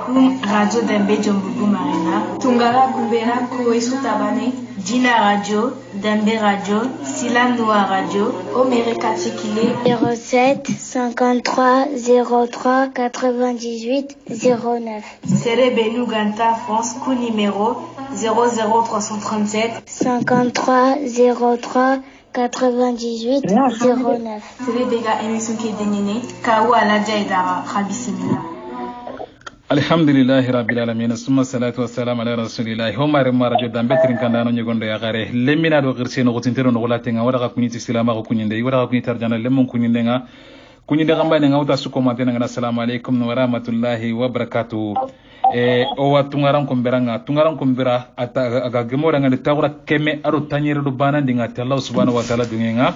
alaikum Radio Dambe Jombugu Marina. Tungara Gumbera Koesu Tabane. Dina Radio, Dambe Radio, Silanoa Radio, Omere Katikile. 07 53 03 98 09. Serebenu Ganta France, coup numéro 00337 53 03 98 09. Serebega émission qui est déniné, Kawa Aladja Edara, Rabisimila. Alhamdulillahi rabbil alamin summa salatu wassalamu ala rasulillahi homare marajo dambe trinkanda no nyogondo ya gare lemina do girse no gotintero no golatenga wada ka kuniti silama ko kunyinde wada ka kunita arjana lemon kunyinde nga kunyinde gamba ne ngauta su komante nga assalamu alaikum wa rahmatullahi wa barakatuh o wa tungaran ko mbera ata aga gemora nga de tawra keme aro tanyere do banandi nga Allah subhanahu wa ta'ala dungenga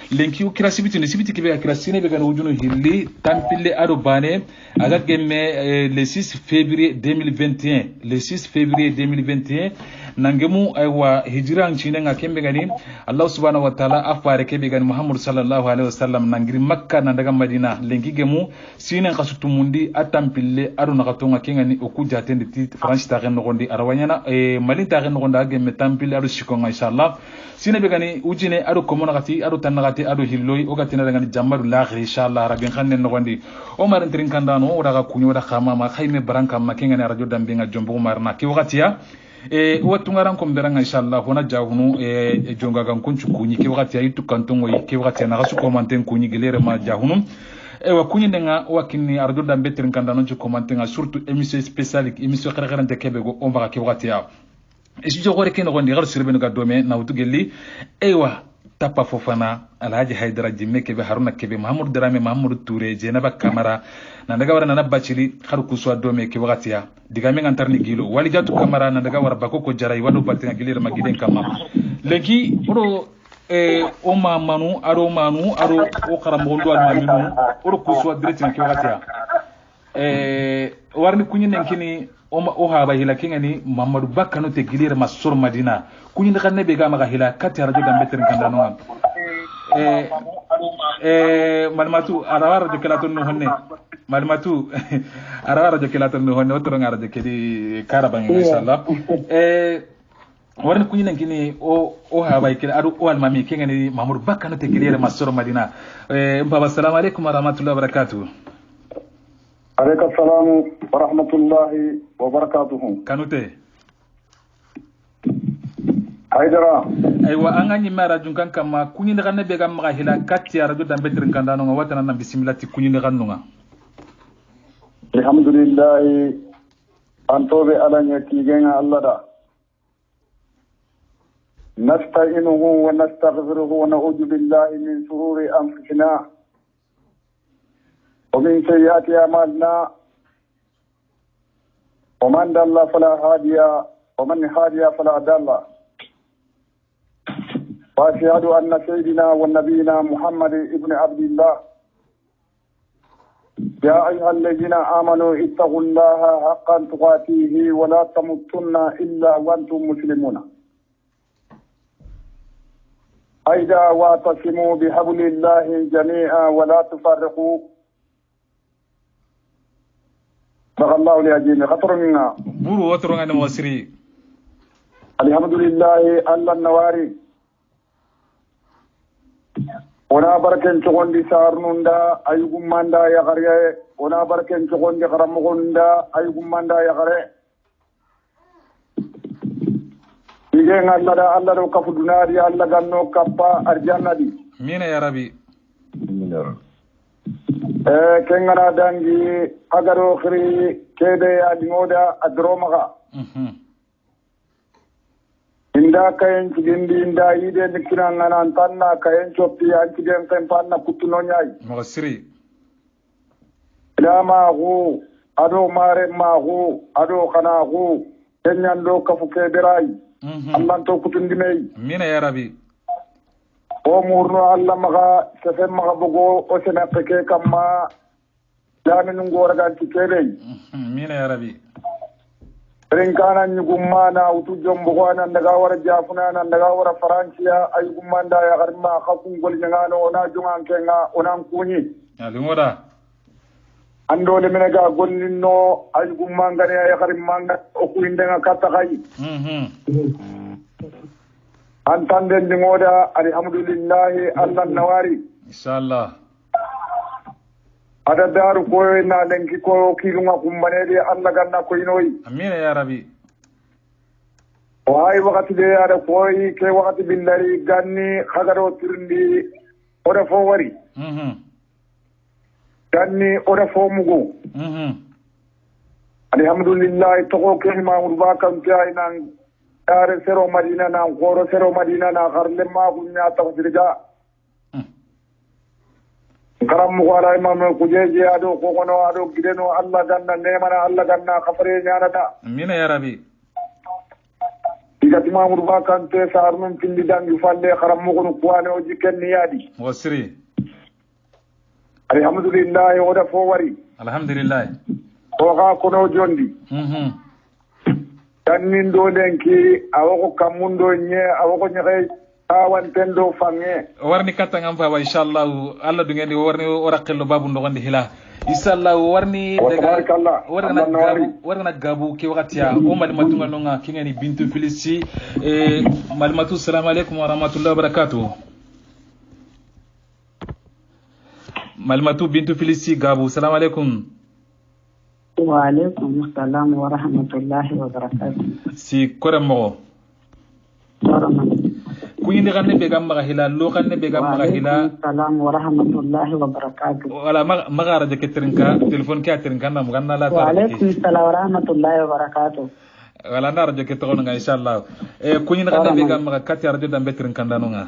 lenki u kira sibiti ne sibiti kibe kira sine be ganu juno hilli tampille ado bane aga gemme le 6 février 2021 nangemu aywa hijran chine nga kembe gani Allah subhanahu wa ta'ala afare kebe gani Muhammad sallallahu alaihi wasallam nangiri makka na daga madina lenki gemu sine kasutumundi atampille ado nakatonga kengani okuja tende ti France ta ren gondi arawanyana malin ta ren gonda gemme tampille ado shikonga inshallah sine be gani ujine ado komona kati ado tanagati ado hilloy o gatina daga ni jammaru lakhir inshallah rabin khannen no gondi o maran trin kandano o daga kunyo da khama ma khayme baranka makenga ni radio dambe nga jombo marna ki wakatiya o tungaran ko mberanga inshallah hona jahunu jonga gan kunchu kunyi ki wakatiya itu kantongo ki wakatiya na gasu commenten kunyi gelere ma jahunu wa kunyi nga wakini radio dambe trin kandano ju commenten surtout émission spéciale émission kharkharante kebego o mbaga ki wakatiya estudio gore ken gondi gar sirbenu ga dome na wutugelli ewa tapa fofana alhaji haidara jimme kebe haruna kebe mahamoud darame mahamoud touré jenaba kamara na daga wara na bacili har kuswa dome ke wagatiya diga men antarni gilo wali jatu kamara na daga wara bakoko jaray wado batinga gilira magiden kama legi oro o mamanu aro o karamondo al maminu oro kuswa direct ke wagatiya warni kunyin nenkini o haba hila kingani Mamadou Bakano te gilira masor Madina kunyi ndakane be ga maga hila kati radio dambe trin kandano malmatu arawara de kelaton no honne malmatu arawara de kelaton no honne otro ngara de kedi karabang inshallah warni kunyi nenkini o haba ikira adu o almami kingani Mamadou Bakano te gilira masor Madina mbaba assalamu alaikum wa rahmatullahi wa barakatuh. عليك السلام ورحمة الله وبركاته. كانوتي حيدرا أيوة أنا نمارا جونكان كما كوني نغنى بيغام مغاهلا كاتي أرجو دام بيترن كاندانو واتنا نام بسم الله كوني نغنونا. الحمد لله أنتوبي على نيكيجينا الله دا نستعينه ونستغفره ونعوذ بالله من شرور أنفسنا ومن سيئات أعمالنا ومن ضل فلا هادي ومن هادي فلا ضل وأشهد أن سيدنا ونبينا محمد ابن عبد الله يا أيها الذين آمنوا اتقوا الله حق تقاته ولا تموتن إلا وأنتم مسلمون أيضا واعتصموا بحبل الله جميعا ولا تفرقوا بقى الله لأجيني خطر منا بورو وطرون أنا مصري الحمد لله الله النواري ونا بركن تقول دي سارنوندا أيكم ماندا يا غريه ونا بركن تقول دي غرمغوندا أيكم ماندا يا غريه يجين الله دا الله لو كفو دناري الله غنو كفا أرجانا دي مين يا ربي kengana dangi agaro khri kede adingoda adromaga inda kayen chigindi inda ide nikiranga nan tanna kayen chopti antigen tempanna kutuno nyai mosri lama gu ado mare magu ado kana gu kenyando kafu kederai Allah to kutundimei mina ya rabbi o murno Allah maga sefen maga bogo o sena peke kama jamin ngora ganti kele mina ya rabbi rinkana nyugumma na utu jombo wana ndaga wara jafuna na ndaga wara faransiya ay gumanda ya garma khakun gol nyangano ona jungan kenga onan kunyi ali ngoda andole menega gonninno aygu mangane ay xarim manga o kuindenga kataxay antande ndingoda alhamdulillahi allah nawari inshallah ada daru koy na lenki ko kilunga kumbanede allah ganna koynoy amin ya rabbi o ay wakati de ada koy ke wakati billari ganni khagaro tirndi oda fo wari ganni oda fo mugo alhamdulillah to ko ke maamud ba kam tay nan dare sero madina na goro sero madina na garle ma kunya ta dirga karam wala imam ko jeje ado ko kono ado gideno allah ganna nemana allah ganna khafre nyaanata amin ya rabbi igati maamud ba kan te sarnum tindi dangi falle karam mo ko kuane o jikken yaadi wasri alhamdulillah oda fo wari alhamdulillah o ga kono jondi tannin do lenki awoko kamundo nye awoko nyake awan tendo fange warni katanga mfa wa inshallah alla du ngendi warni oraqillo babu ndogonde hila inshallah warni daga warna gabu ki wakati ya o malimatunga nonga kingeni bintu filisi malimatu assalamu alaikum wa rahmatullahi wa barakatuh malimatu bintu filisi gabu assalamu alaikum wa alaikum assalam wa rahmatullahi wa barakatuh si koremo kuyindi ganne be gamma hila lo ganne be gamma hila assalam wa rahmatullahi wa barakatuh wala magara je ketrinka telephone ka trinka na ganna la ta wa alaikum assalam wa rahmatullahi wa barakatuh wala ndar je ketron nga inshallah kuyindi ganne be gamma kati arjo dambe trinka ndanonga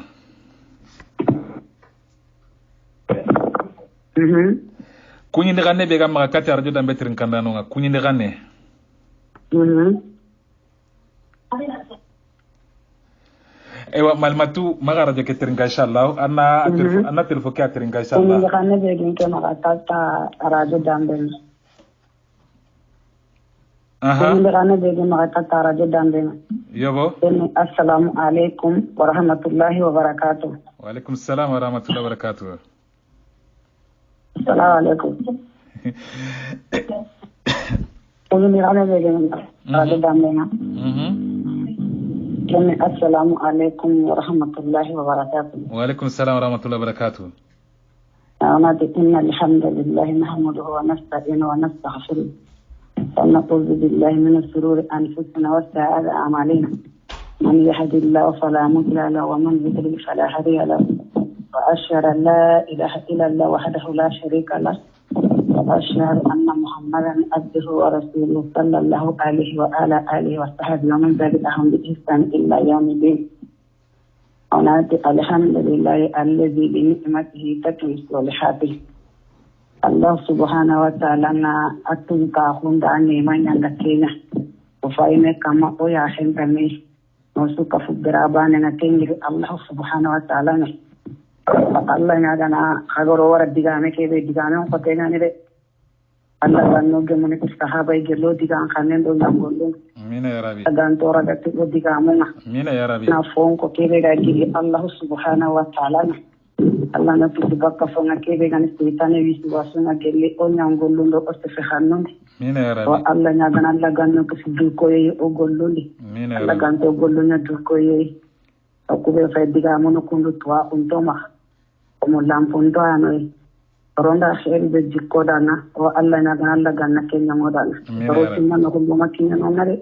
kunyindi ganne be gamma kati arjo dambe trinka ndanonga kunyindi ganne ewa malmatu magara je ketringa inshallah anna telefo ka tringa inshallah ni ganne be ginke magata radio dambe ni ganne be ginke magata radio dambe yobo assalamu alaikum wa rahmatullahi wa barakatuh wa alaikum assalam wa rahmatullahi wa barakatuh assalamu alaikum ni ganne be ginke radio dambe السلام عليكم ورحمة الله وبركاته. وعليكم السلام ورحمة الله وبركاته. إن الحمد لله نحمده ونستعينه ونستغفره ونعوذ بالله من الشرور أنفسنا وسيئات أعمالنا من يهد الله فلا مضل له ومن يضلل فلا هادي له وأشهد أن لا إله إلا الله وحده لا شريك له وأشهد أن محمدا عبده ورسوله صلى الله عليه وعلى آله وصحبه ومن تبعهم بإحسان إلى يوم الدين. ونأتي الحمد لله الذي بنعمته تتم الصالحات. الله سبحانه وتعالى أتوقع خند عني من يندكينا وفاينة كما أويا حنتمي وسوك فبرابان نتنجر الله سبحانه وتعالى الله يعدنا خبر ورد دقامي كيبه دقامي وقتنا نبي Allah ganno gemone ko sahaba e gello diga an kanen do ngollo amina ya rabbi adan tora da to diga amuna amina ya rabbi na fon ko kebe ga gidi Allah subhanahu wa ta'ala Allah na tu bakka fon kebe ga ni sitane wisu wasuna gelle o ngollo ndo ko se hanno amina ya rabbi wa Allah nya gan Allah ganno ko sidu ko ye o gollo li amina ya Allah rabbi ganto gollo nya du ko ye ko be fa diga amuno kundu twa untoma ko mo lampon do anoy ronda xéri be jikko dana o Allah na gan Allah ganna kenya modana ro tinna no ko makinya no ngare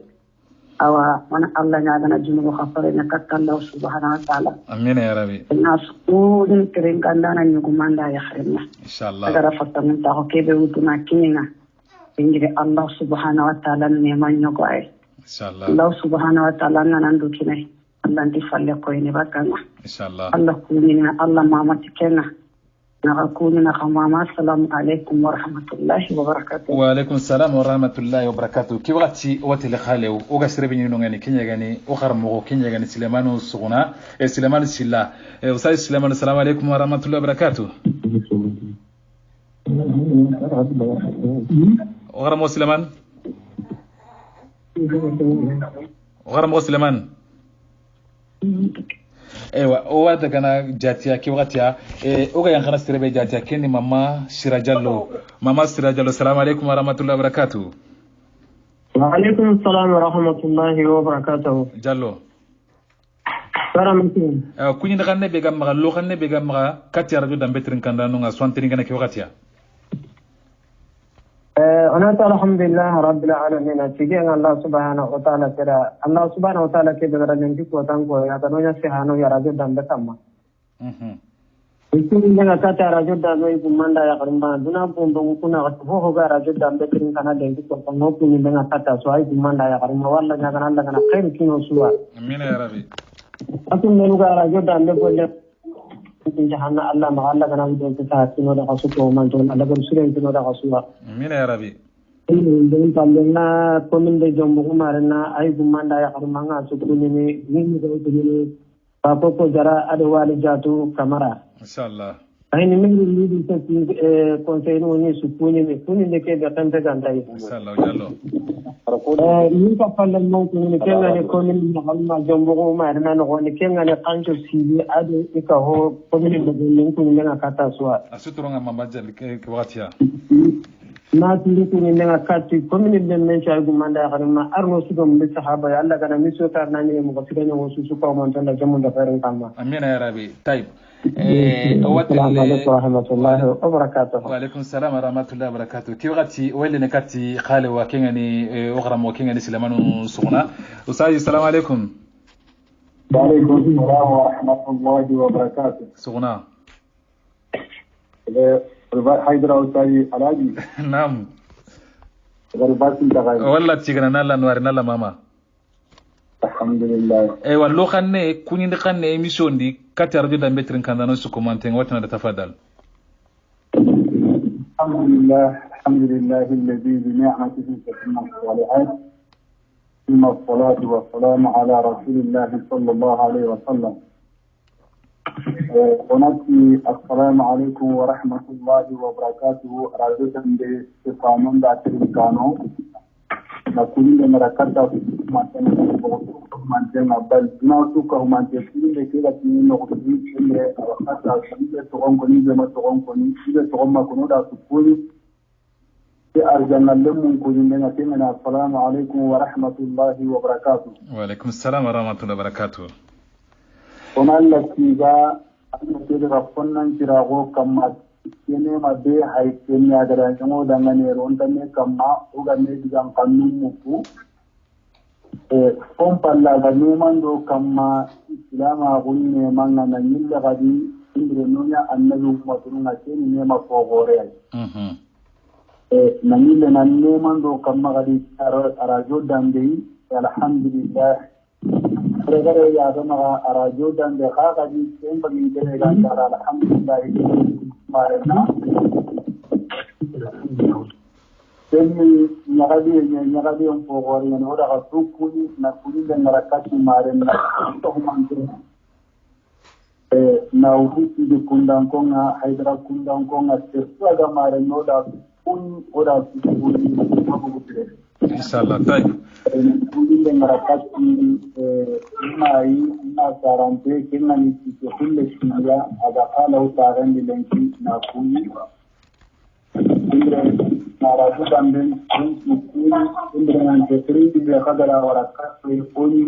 awa wana Allah na gan jinu ko khafare na katalla subhanahu wa ta'ala amina ya rabbi nas udin kren kandana ni ko manda ya khrena inshallah daga fatta min ta ko kebe utuna kinga ingire Allah subhanahu wa ta'ala ne manyo ko ay inshallah Allah subhanahu wa ta'ala nan do kinai Allah ndi falle ko ni bakana inshallah Allah kunina Allah mamati kenna نقولنا خماما السلام عليكم ورحمة الله وبركاته. وعليكم السلام ورحمة الله وبركاته. كي وقتي وتل خالو وقصر بيني نغني كنيا غني وخرمو كنيا غني سليمان السغنا سليمان السلا وساي سليمان السلام عليكم ورحمة الله وبركاته. وخرمو سليمان وخرمو سليمان ewa o wada kana jatiya ki watiya o ga yankana sirbe jatiya kenni mama Sirajallo. Mama Sirajallo, assalamu alaikum wa rahmatullahi wa barakatuh. Wa alaikum assalam wa rahmatullahi wa barakatuh. Jallo Salamatu. kunyi ndakanne be gamma lo kanne be gamma kati radio dambe trin kanda no nga swantini kana ki watiya. Onata alhamdulillah rabbil alamin atigen Allah subhanahu wa ta'ala kira Allah subhanahu wa ta'ala ke daga nan ko tango ya ta nonya se hano ya radio dambe kamma. Ikin daga kata radio dambe gumanda ya karimba duna bombo kuna ho ga radio dambe trin kana den ko tango kun daga kata so ay gumanda ya karimba walla nya kana Allah kana khair kino suwa. Amin ya rabbi. Atun ne ga radio dambe bolle in jahanna Allah ma Allah kana bidon ta tino da kasu ko man don Allah bar sure tino da kasu ba amin ya rabbi in na komin de jombo kumare na ay gumanda ya har manga su kunni ni ko kunni ba ko jara ado wali jatu kamara inshallah ay ni mi ni ta conseil no ni su kunni de ke da tante gandai inshallah jallo ni ka palle mo kunni ke ngane komin na halma jombo kumare na no ni ke ngane kanto sibi ado ika ho komin de ni kunni na kata suwa asuturonga mama jali ke watiya na tiri tiri nga katti commune de men ci agu manda xarima arno sugum bi sahaba ya Allah kana miso tar nani mo ko siganya wo su ko man tan da jamu da feren kamma amin ya rabbi tayib assalamu alaykum wa rahmatullahi wa barakatuh wa alaykum assalam wa rahmatullahi wa barakatuh ki wati wele ne katti khale wa kengani ogram wa kengani silamanu suguna ustazi assalamu alaykum wa alaykum assalam wa rahmatullahi wa barakatuh suguna حيدر أوتاي علاجي نعم غربات الدغاي والله تيغنا نالا نوار نالا ماما الحمد لله ايوا لو خاني كوني خاني ايميشن دي كاتي راديو دامبي ترين كان نو سو كومانتين واتنا تفضل الحمد لله الذي بنعمته تتم الصالحات ثم الصلاة والسلام على رسول الله صلى الله عليه وسلم ونأتي السلام عليكم ورحمة الله وبركاته رادوة بقانون داترين كانو نقول لنا ركضة مانتنا بل ناسوك مانتين لكي تنين نقطين إلى ركضة إذا تقوم كني بما تقوم كني إذا تقوم ما كنوا دا سكوني أرجعنا لهم كلنا كنا السلام عليكم ورحمة الله وبركاته وعليكم السلام ورحمة الله وبركاته ومن لكيغا أنتي رفضنا كراغو كما كني ما بي هاي كني أدرى كمو دعاني رونتني كما وغني دعان قانون مكو فم بالله غنومان دو كما إسلام أقولني ما ننيل غادي إندرنويا النبي مطلونا كني نما فوقوري ننيل ننومان دو كما غادي أراجو داندي الحمد لله Regare ya zama a radio dan da haka ji sai bagi da ga tara alhamdulillah marena sai nyagadi on pogori ne oda ka tukuni na kuni da narakati marena to humante na uhuti de kundan konga haidra kundan konga sirtu aga marena oda kun oda tukuni mabu gutire inshallah tayyib kundi ngarakati ina sarante kinna ni kulle shiya aga kala utaran dilenki na kuni indre naraju damben indre nan tekri de khadara warakati oni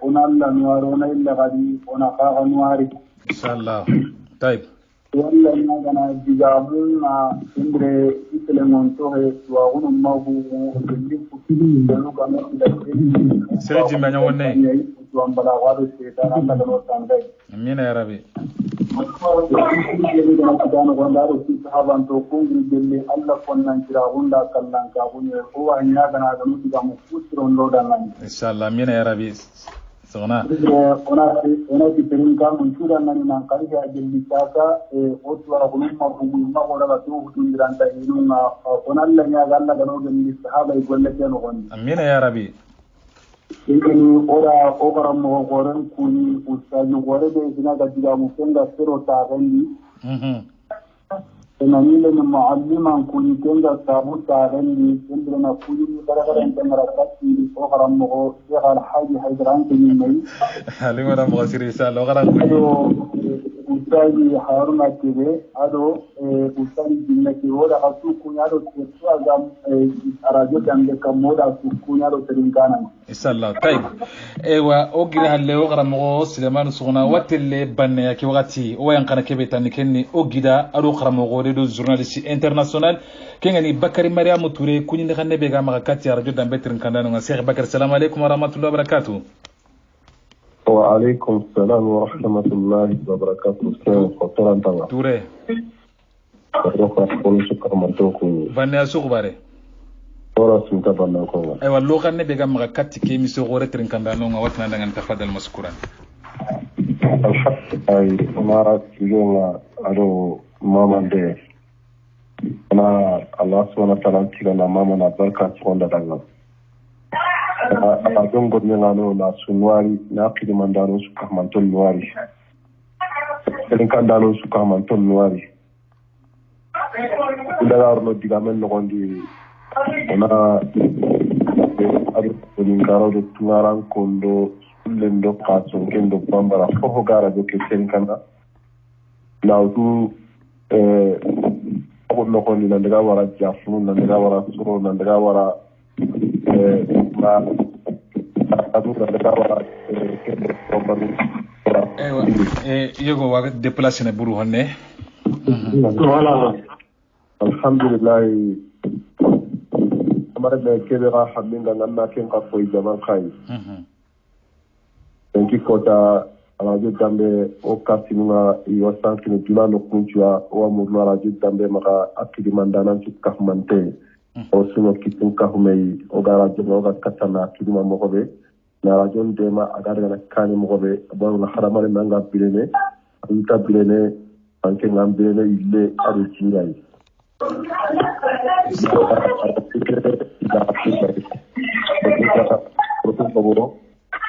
onalla nuarona illa gadi ona kaga nuari inshallah tayyib walla ina gana digamuna indre itele monto he wa unu mabu de fukili de no gana de seji manya wonne to ambala wadu se ta anda no tandai amina ya rabbi dano gondaro si sahaban to kungi delle alla konnan kira hunda kallan ka bunye ko wa nya gana ganu digamu futron lo dangan inshallah amina ya rabbi sona ona ti perin ka mun tura nan nan kari ya jelli taka o to ara gunum ma bugu ma ko daga to hutun diranta inuna ona alla nya galla gano gelli sahaba e golle ke no gondi amina ya rabbi ini ora mo goren kuni ustaju gore de sina ga diga mu kenga sero ta gandi نميل المعلم كوني كنجا تابو تاغني عندنا كوني غرغر انت مركزي وغرا مغو غير حاجه حيدران كني هل مرا مغسر رساله غرا كوني ustazi haruna tebe ado ustazi jinnati wala hasu kunyado tsuaga radio dambe kamoda su kunyado terinkana inshallah tayib ewa ogiri halle ogra mo Suleiman sugna watelle banne yaki wagati o yankana kebe tan kenni ogida ado kharamo gore do journaliste international kengani Bakari Mariam Touré kunyi ne kanne be ga makati radio dambe terinkana no Sheikh Bakar assalamu alaykum wa rahmatullahi wa barakatuh. وعليكم السلام ورحمة الله وبركاته. خطران تبع. توري. شكرا منتوكو. فني أسوق باري. ورا سمتا بناكو. أيوة اللغة نبيجا مغكاتي كي مسوق غورة ترينكاندانو واتنا دعنا تفضل مسكورا. الحق أي مرات يوم أدو ماما ده. أنا الله سبحانه وتعالى تيجانا ماما نبركة سكون دعنا. Adon godmelano na sunwari na kidimandano su kahmanton nuari kandano su kahmanton nuari ndagarno digamen nogondi ona ado do tungaran kondo lendo kaso kendo bambara fofo gara do kanda na utu ko nogondi na ndaga wara jafunu na ndaga wara suro na ndaga wara يجو واحد دبلاسنا بروه هني. الحمد لله. أمرنا كذا راح من لنا كن قصوي زمان خاي. إنكي كوتا على جد دمبه أو كاسينونا يوصل كنو جلا نكونجوا أو مرنا على جد دمبه مكا أكيد مندانا شكله منتي. أو سنو كتير كهمي أو غراجنا أو غكتنا كذي ما مقبل. na rajon dema agar na kani mogobe bon na haramale nanga bilene anta bilene anke ngam bilene ille adu cingai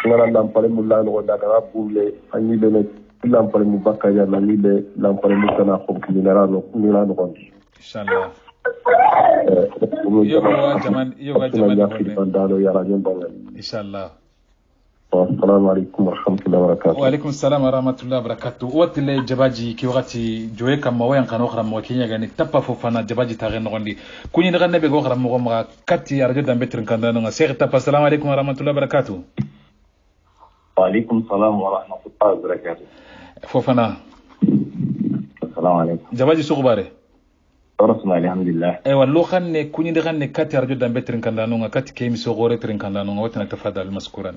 ngana lampale mulla no daga bulle anyi bene lampale mu bakaya na nile lampale mu kana ko minerano gondi inshallah yo jaman ya rajon bangal inshallah. السلام عليكم ورحمة الله وبركاته. وعليكم السلام ورحمة الله وبركاته. وقت اللي جباجي كي وقتي جوي كم وين كانوا أخرى موكينيا يعني تبى فوفنا جباجي تغين نغني كوني نغني بيجو أخرى مغمرة كتي أرجو دم بيترن كان دانونا سير تبى السلام عليكم ورحمة الله وبركاته. وعليكم السلام ورحمة الله وبركاته. فوفنا. السلام عليكم. جباجي سوق باري. رسمي الحمد لله. أيوة لو خن كوني نغني كتي أرجو دم بيترن كان دانونا كتي كيمي سوغورة ترن كان دانونا وتنا تفضل المذكورا.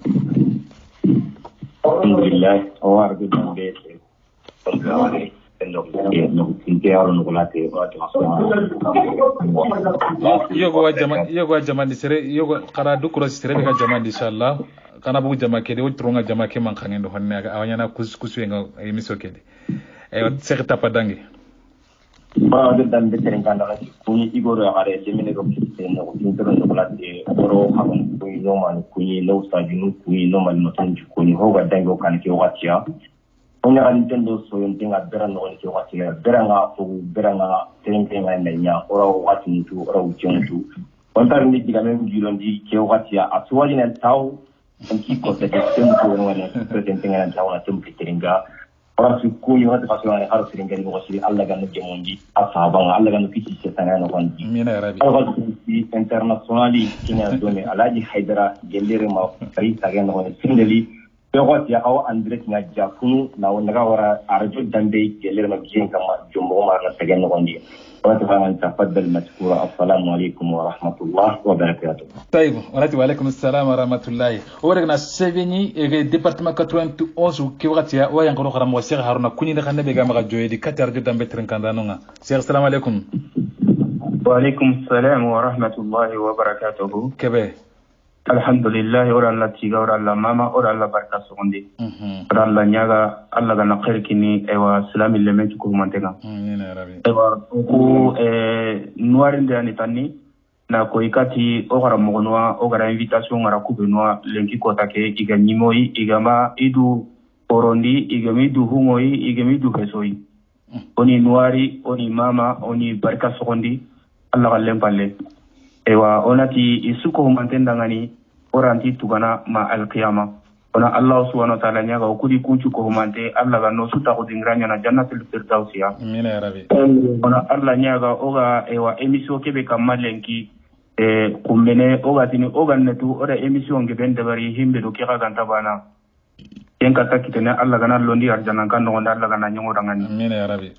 الحمد لله هو أرجو دمبي yogo jamandi sere yogo qara dukuro sere be jamandi inshallah kana bu jama kede wotronga jama ke man khangendo honne aga awanyana kusu nga emiso kede e sere tapadangi ba de dambe tere kanda la kuni igoro are semine ko kite no intero no plate oro habon kuni no man kuni no sajinu kuni no man no tanju kuni ho ga dango kan ke watia onya kan tendo so yontinga bera no ke watia bera nga fu bera nga tenge nga nenya oro wati tu oro uchontu ontar ni diga men gilondi ke watia aswali na taw anki ko te tempo no ne presente nga taw na tempo teringa orang suku yang ada pasukan harus sering kali mengusir Allah kan jamonji ashabang Allah kan kisi setengah nokanji. Kalau di internasionali kini adone Alaji Haidara gelere mau kari tagian nokan sendiri. Pokok ya awak Andres ngajak pun nawan negara arjo dambe gelere mau kian kama jumbo marna tagian nokanji. Orang تفضل مشكورا السلام عليكم ورحمة الله وبركاته. طيب وعليكم السلام ورحمة الله. ورجعنا سبيني ديبارتمان 91 كيوغاتيا وين قرو خرام وسير هارونا كوني دخلنا بيجامع جويدي كتر جدا بترن كاندانونا. سير السلام عليكم. وعليكم السلام ورحمة الله وبركاته. كبه. الحمد لله ورا الله تيجا ورا الله ماما ورا الله بركة سكوندي. ورا الله نياغا الله كنا خير كني ايوا سلام اللي من تكون منتجا. ايوا كو نوارين ده نتاني na ko ikati ogara mogonwa ogara invitation ngara kubenwa lenki kota ke iganimoi igama idu orondi igami du humoi igami du kesoi oni nuari oni mama oni barka sokondi Allah gallen palle ewa onati isuko humantenda ngani oranti tugana ma alqiyama ona Allah subhanahu wa ta'ala nyaga okudi kunchu ko humante Allah ga no suta ko dingranya na jannatul firdausiya amina ya rabbi ona Allah nyaga oga ewa emission kebe kamalenki kumbene oga tini oga netu ora emission geben dabari himbe do kira ganta bana en kata kitene Allah ga na londi arjana kan no Allah ga na nyongo dangani amina ya rabbi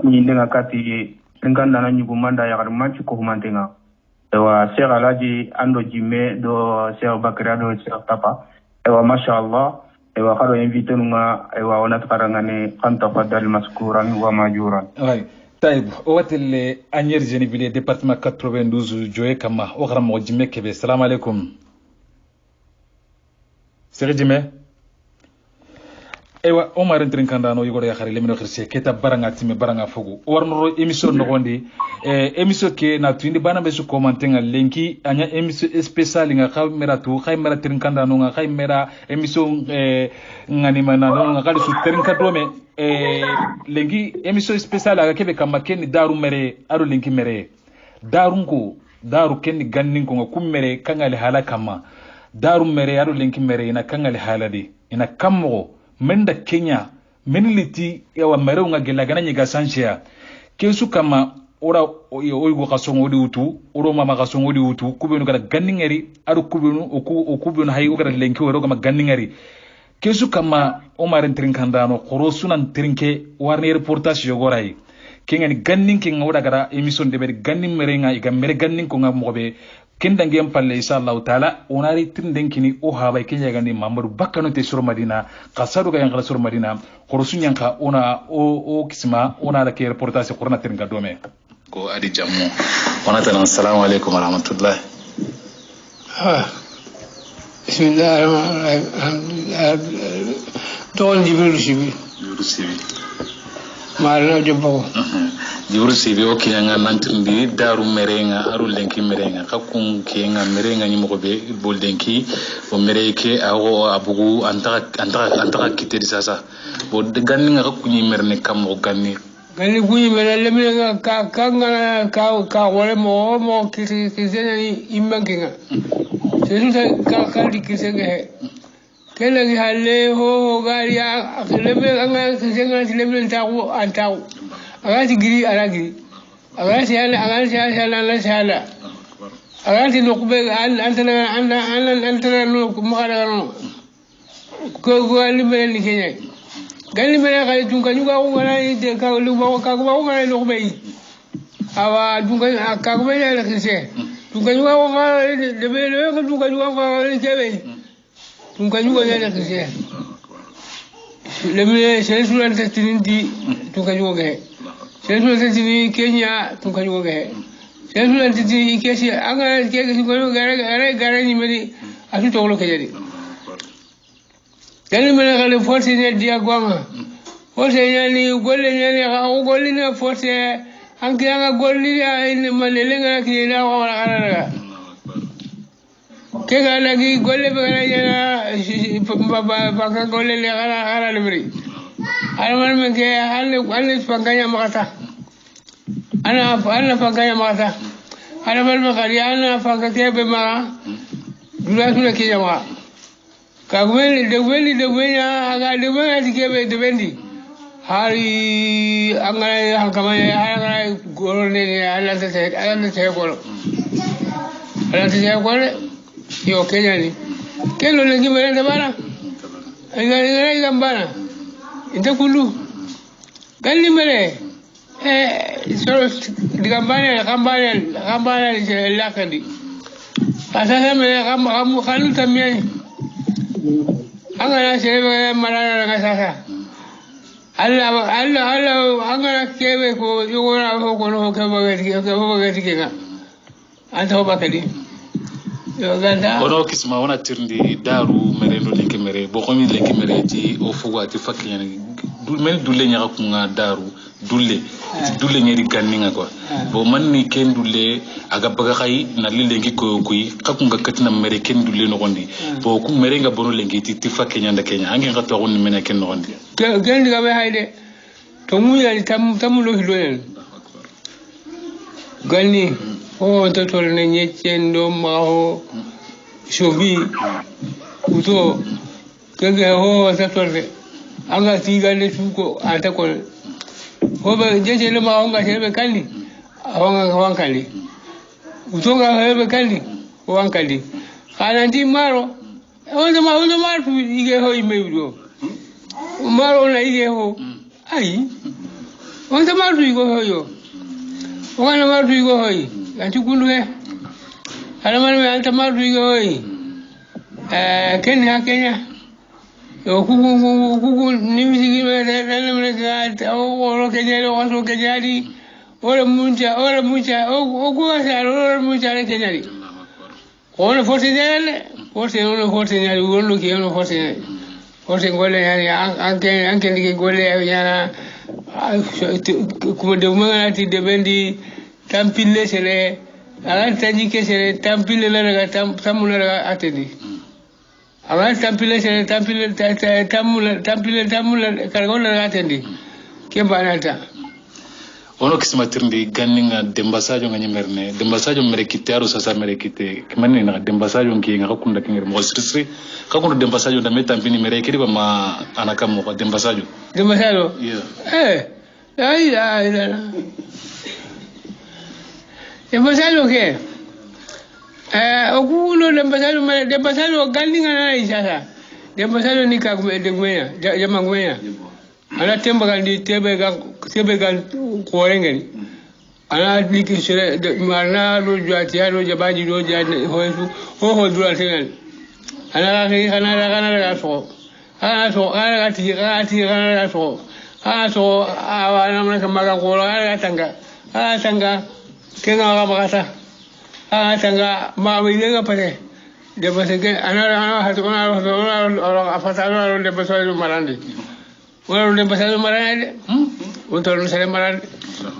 ni ndenga kati nganda na nyugo manda ya garmanchu ko humantenga ewa Sheikh Alaji ando jimme do Sheikh Bakra do Sheikh Tapa ewa mashallah ewa karo invité nunga ewa onat karangane kanta fadal maskuran wa majuran ay tayib o watel anyer jeni bile département 92 joye kama o garam mo jimme kebe salam alaykum sere jimme ewa Omar entrin kandano yugoro ya khari lemino khirse keta baranga time baranga fogu warno émission no gonde émission ke na tuindi bana be su commenter lenki anya émission spéciale nga khamera tu khamera trin kandano nga khamera émission ngani manano nga kali su trin kadome lenki émission spéciale aga kebe kama ken daru mere aro lenki mere darunko daru ken gannin ko nga kummere kangali hala kama daru mere aro lenki mere ina kangali haladi ina kammo menda Kenya meniliti yawa mareu nga gelagana nyiga sanchia kesu kama ora oigo kasongo di utu oro mama kasongo di utu kubenu gara ganningeri aru kubenu okubenu hayi gara lenki woro kama ganningeri kesu kama Omar trinkandano khorosunan trinke warni reportage yogorai Kenya ni ganning king ngoda gara emission de be ganning merenga iga mere ganning ko ngamobe kenda ngem palle inshallah taala onari tindenkini o haba kenya gandi mamadu bakkano te sur madina qasaru ga yangala sur madina khorosu nyanka ona o kisma ona da ke reportage qurna tinga dome ko adi jammo ona tan assalamu alaykum wa rahmatullah bismillahirrahmanirrahim alhamdulillah don jibril sibi marna jobbo jibril sibi o kiyanga nantindi daru merenga aru lenki merenga kakun kiyanga merenga ni mobe bol denki o mereke awo abugu antaka kitedi sasa bo ganni nga kakuni merne kam o ganni kunyi merne lemena ka wale mo kizena imbankinga sesuta ka dikisenga kela gi halle ho gari aklebe anga kisenga lebe tawo antaw agati giri aragiri agati ala la sala agati nokbe antana no kumara no ko ali mele ni kenya gali mele ka tunga nyuga ngana ide ka lu ba ka ba ngana nokbe awa tunga ka ba ya kise tunga nyuga ngana de bele ka tunga nyuga ngana kebe tunga nyuga ya kise lemele sesulan tatindi tunga nyuga sesulan tatindi Kenya tunga nyuga sesulan tatindi kesi anga kesi ko gara ni meri asu tolo kejadi gali mele kale force ne dia gwanga force ni golle ne ga golle ne force anke anga golle ya in malele nga ki na wala kana ke ga lagi golle be ga ya ba ka golle le gara le meri ana man ke halle panganya makata ana panganya makata ana man ga ya ana pangate be ma dula tuna ke jama kagweli de wenya aga de wenya tikebe de bendi hari angara hankamaya angara gorone ala te golo yo Kenya ni kelo le ngibere de bara ngara gambana inte kulu galli mere so digambana lakandi asasa mere kamu tamye angana sebe marana ngasasa Allah angana kebe ko yogora ko no ko ga anta bakadi yo ganda ono kisma ona tirndi daru merendo lenke mere bo xomi lenke mere ti o fugo ati fakiyani dul men dulle nyaka kunga daru dulle dulle nyeri ganninga quoi bo man ni ken dulle aga baga khay na lenki ko kuyi kakunga katina mere ken dulle no gondi bo ku mere nga bono lenki ti fakenya nda Kenya angi nga to gonni mena ken no gondi gen diga be hayde to mu ya tamu lo hiloyen ganni o to to ne nyechen do ma ho shobi uto kege ho ta to ne anga tiga le suko ata ko ho ba jeje le ma onga shebe kali awanga kali uto ga hebe kali wan kali kana ndi maro o ma tu ige ho imeuro maro na ige ho ai o ma tu ige ho yo o na ma tu ige ho yi anti kunwe ala ma anta ma tu ige ho yi Kenya kuku nimisi me ga o Kenya lo Kenya di ora mucha o kuga sa ora mucha le Kenya di ono forse nyali wonno ki ono forse golle yani anche di golle yana come de umana de bendi tampille sele ala tanji ke sele tampille la daga tamula daga atedi ala tampille sele tampille tamula kargola daga atedi ke banata ono kismatirndi ganninga dembasajo nga nyimerne dembasajo merekite aro sasa merekite kimani na dembasajo ngi nga kunda kingir mo srisri kakunda dembasajo da metampini merekiri ba ma anakamo kwa dembasajo yeah ai dembasajo ke okulo dembasajo ganninga na isasa dembasajo ni ka de jama ngwenya ana temba kandi tebe ga korengeni ana liki sere marna lo jati alo jabaji lo jani ho dura tengan ana ga so ana mana kamaga ko ana tanga kenga ga bagata ana tanga ma wilenga pare de basenge ana hatuna afatalo de baso marandi wala le basal marane untor no sale marane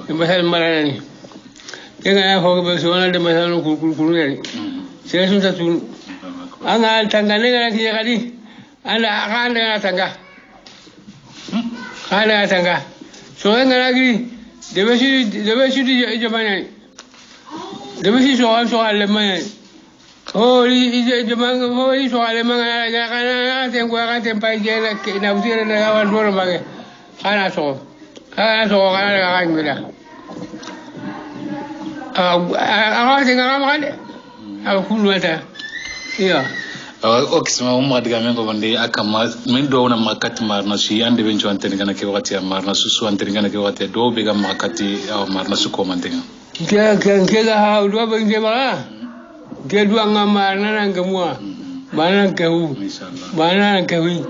basal marane kenga ho be sona de basal kul ne sele sun satun anga tangane ga ki kadi ala akanda tanga so nga lagi de besi di jamana de besi so ale man jamanga ho so ale man ga kana tengo ga tempai gela na usira na wa doro mage kana so ga ngila tinga male kulwata iya okisma umma diga mengo bande akama min do na makati marna shi ande benjo anteni kana ke wakati ya marna susu anteni kana ke wakati do be ga makati au marna su ko mantenga ke ga ha do be ngema ke do ngama na ngamwa bana kahu bana kahu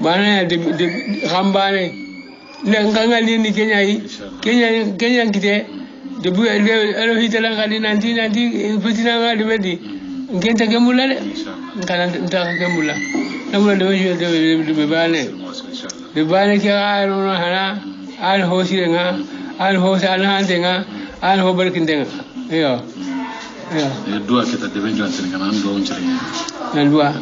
bana de gambane ne nganga ni Kenya yi Kenya kite de bu elo hitala ngadi nanti fitina ngadi bedi ngenta gemula de kana nta gemula namula de bane ke aro hana al hosirenga al hosana handenga al hobarkindenga yo dua kita de benjo anteni kana ndo onchire na dua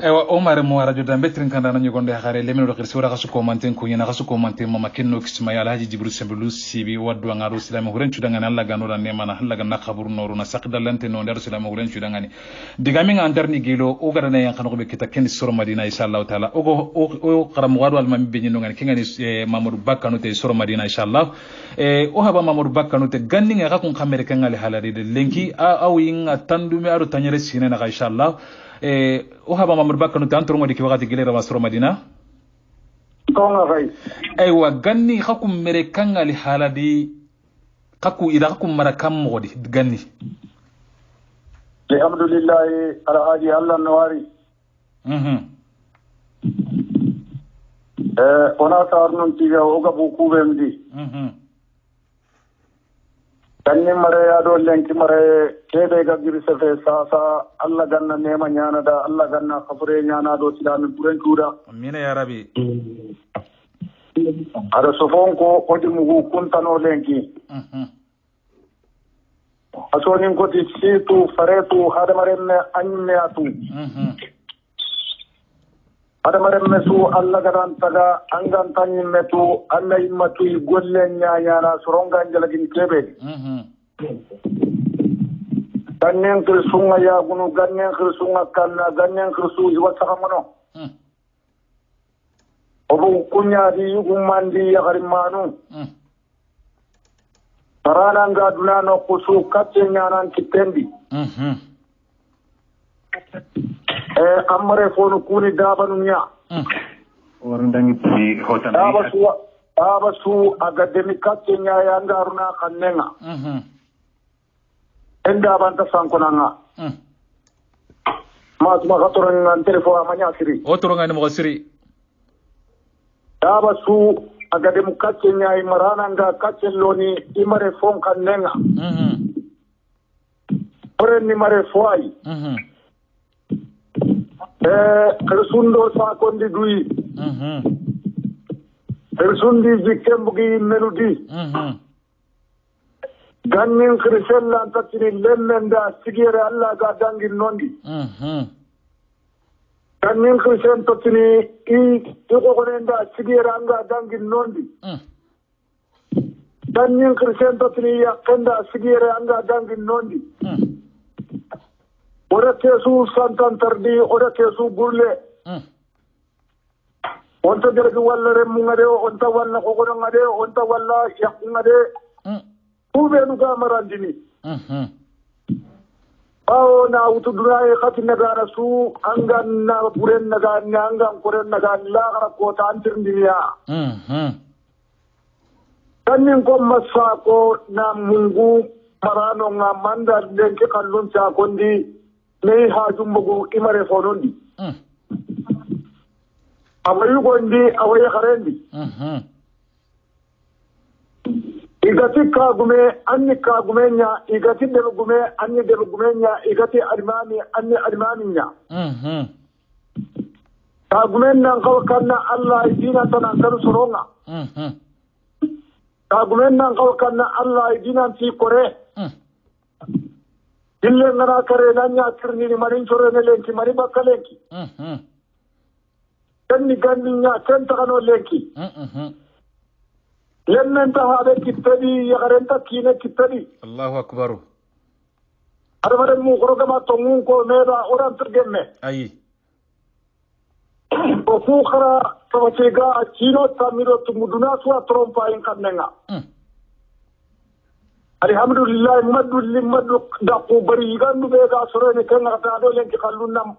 ewa Omar mo radio dambe trinkanda na nyugonde xare lemino do xirsi wara xasu commenter ko nyina xasu commenter mama kenno kisma yala haji jibril sembulu sibi waddu ngaro islam huren chudanga na Allah gano ne mana Allah ganna khabur noru na saqdalante no ndar islam huren chudanga ni digami nga andarni gilo o gara ne yan xano be kita ken soro madina inshallah taala o qaram wadu al mambe nyino ngani kengani mamadou bakkanu te soro madina inshallah o haba mamadou bakkanu te ganni nga xakun khamere kengali halari de lenki aw yinga tandume aro tanyere sine na inshallah o haba mamadou bakkanu te antoro ngodi ki wakati gele rawa soro madina konga fay aywa ganni xakum mere kangali haladi xaku ida xakum mara kam modi ganni alhamdulillah ala hadi Allah nawari ona tarnon tiga o gabu kubemdi ganni mare ado lenki mare kebe ga girse fe sa Allah ganna nema nyana da Allah ganna khafure nyana do silami buren kuda amina ya rabbi ada sofon ko odi mugu kuntano lenki asonin ko ti situ faretu hada mare me anne atu ada mesu Allah garan taga angan tanyi metu Allah imatu gollenya yana soronga jalagin kebe gannen kirsunga ya gunu gannen kirsunga kanna gannen kirsu iwa sakamono obu kunya di umandi ya garimanu Tarana nga dunano kusu katenya nan kitendi amare fonu kuni dabanunya warundangi pi hotana dabasu akademika kenya yanga aruna kannenga enda banta sankonanga masuma katoran nan telefon amanya siri otoronga ni mo siri dabasu akademika kenya imarana nga kacelloni imare fon kannenga ore ni mare foi Kersundo sa kondi dui. Kersundi jikembugi melodi. Gannin Krisella antatini lemmenda sigire Allah ga dangi nondi. Gannin Krisen totini iko konenda sigire anga dangi nondi. Gannin Krisen totini yakenda sigire anga dangi nondi. Ora kesu santan tardi, ora kesu burle. Onta dergi walla remmu ngade, onta walla kokono ngade, onta walla yakku ngade. Ube nuka marandini. Bao na utudunaye kati nagara su, angan na buren nagani, angan kuren nagani, lagara kota antirndiniya. Kanin ko masako na mungu marano nga manda lenke kallun sa kondi. Nei hajumbugu imare fonondi amayu gondi awaya karendi igati kagume anni kagumenya igati delugume anni delugumenya igati arimani anni arimaninya kagumenna kawkanna Allah idina tanan kan soronga kagumenna kawkanna Allah idina ti kore Ille ngana kare nanya kirni ni marin chore ne lenki mari bakalenki. Ganni nya tenta kano lenki. Lemmen ta habe kitadi ya garenta kine kitadi. Allahu akbar. Armare mu goroga ma tongun ko mera oran tergemme. Ayi. O fu khara tawachega chino tamiro tumuduna suwa trompa in kannenga. Alhamdulillah maddu daqu bari gandu be ga sorene ken ngata do lenki khallunam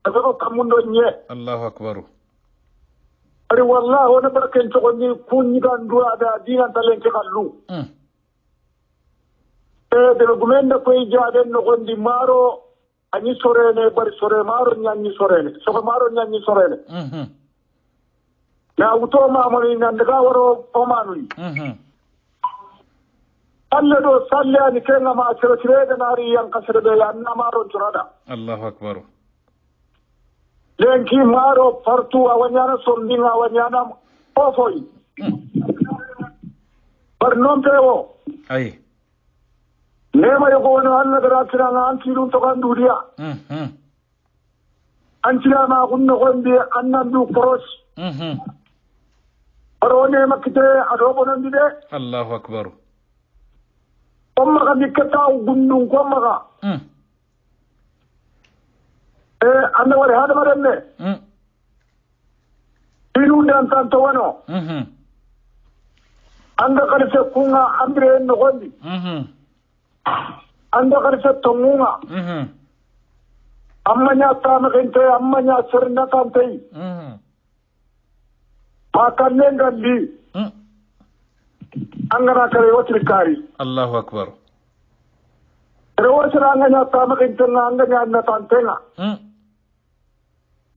ko kamundo nye Allahu akbar ari wallahi ona barken to ni kunni gandu ada dinan talenki khallu de gumenda ko ijaden no gondi maro ani sorene bari sore maro nyanni sorene so maro nyanni sorene na utoma mari nan daga waro pomanu Allah do salla ni kenga ma sire da nari yang kasre be anna maro turada Allahu akbar lenki maro partu awanyana sondinga awanyana ofoi barnon tewo ay nema yogo no Allah garatra nga antilu to kan duriya antila ma kunno gonde annandu koros arone makite adobo nandide Allahu akbar Omma ka dikata gundung ko maka. Anda wale hada marenne. Ilu dan tanto wano. Anda kalise kunga andre no gondi. Anda kalise tongunga. Ammanya tama kente ammanya serna kante. Makanne ngali. Angara kare watrikari Allahu akbar Rewasra anganya tama kintanga anganya na tantenga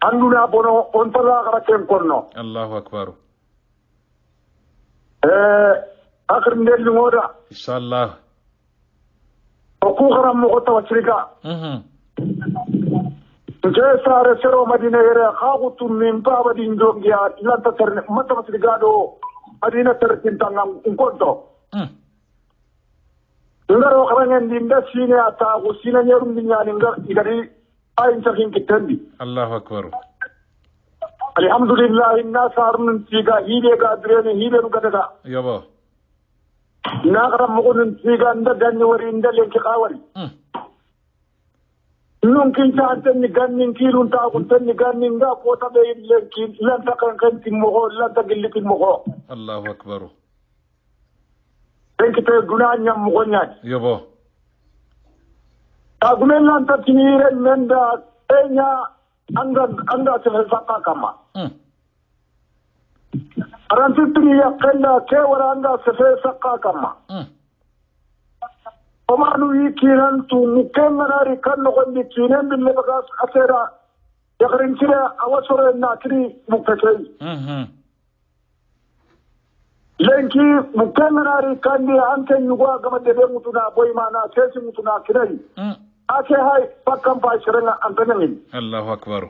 anduna bono ontala kara kenkonno Allahu akbar akhir ndel ngoda inshallah oku kara mo kota watrika je sare sero madina yere khagutu min baba dinjongia ilanta terne mata watrika do Adina terkintang ngkonto. Ngaro karangan dinda sini ata usina nyerum dinya ninga igari ain saking kitendi. Allahu akbar. alhamdulillah inna sarun tiga hide ga drene hide nu gadaga yobo na garam mo nun tiga nda ganni wari nda lenki qawari nun kin ta tan ni ganni kilun ta ko tan ni ganni nga ko ta be lenki lan ta kan kan timmo ko lan ta gilli timmo ko Allahu akbar lenki te guna nyam mo nyaati yobo ta gumen lan ta tinire menda enya anga se fakka kama arantitri ya kella ke waranga se fakka kama omanu yikiran tu mukenari kan no gondi kinen bille bagas asera yakrin tira awasore na kri mukakei lenki mukenari kan ni anke yugo gama debe mutuna boymana sesi mutuna kirai ake hay pakam pa shirenga antanin Allahu akbar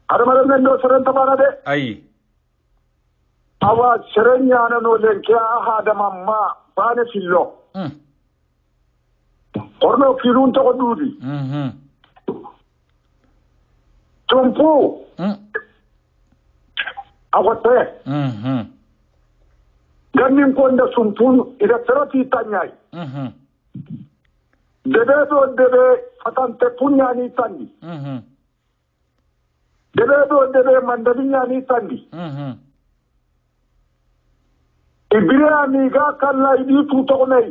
adamara mendo serenta barade ay awa shirenya na no lenki aha da mamma bane fillo orno kirun to dudi tumpu awote ganin ko nda sumpun ida terati tanyai debe fatante punyani tandi debe mandalinyani tandi ibirani ga kala idi tuto nei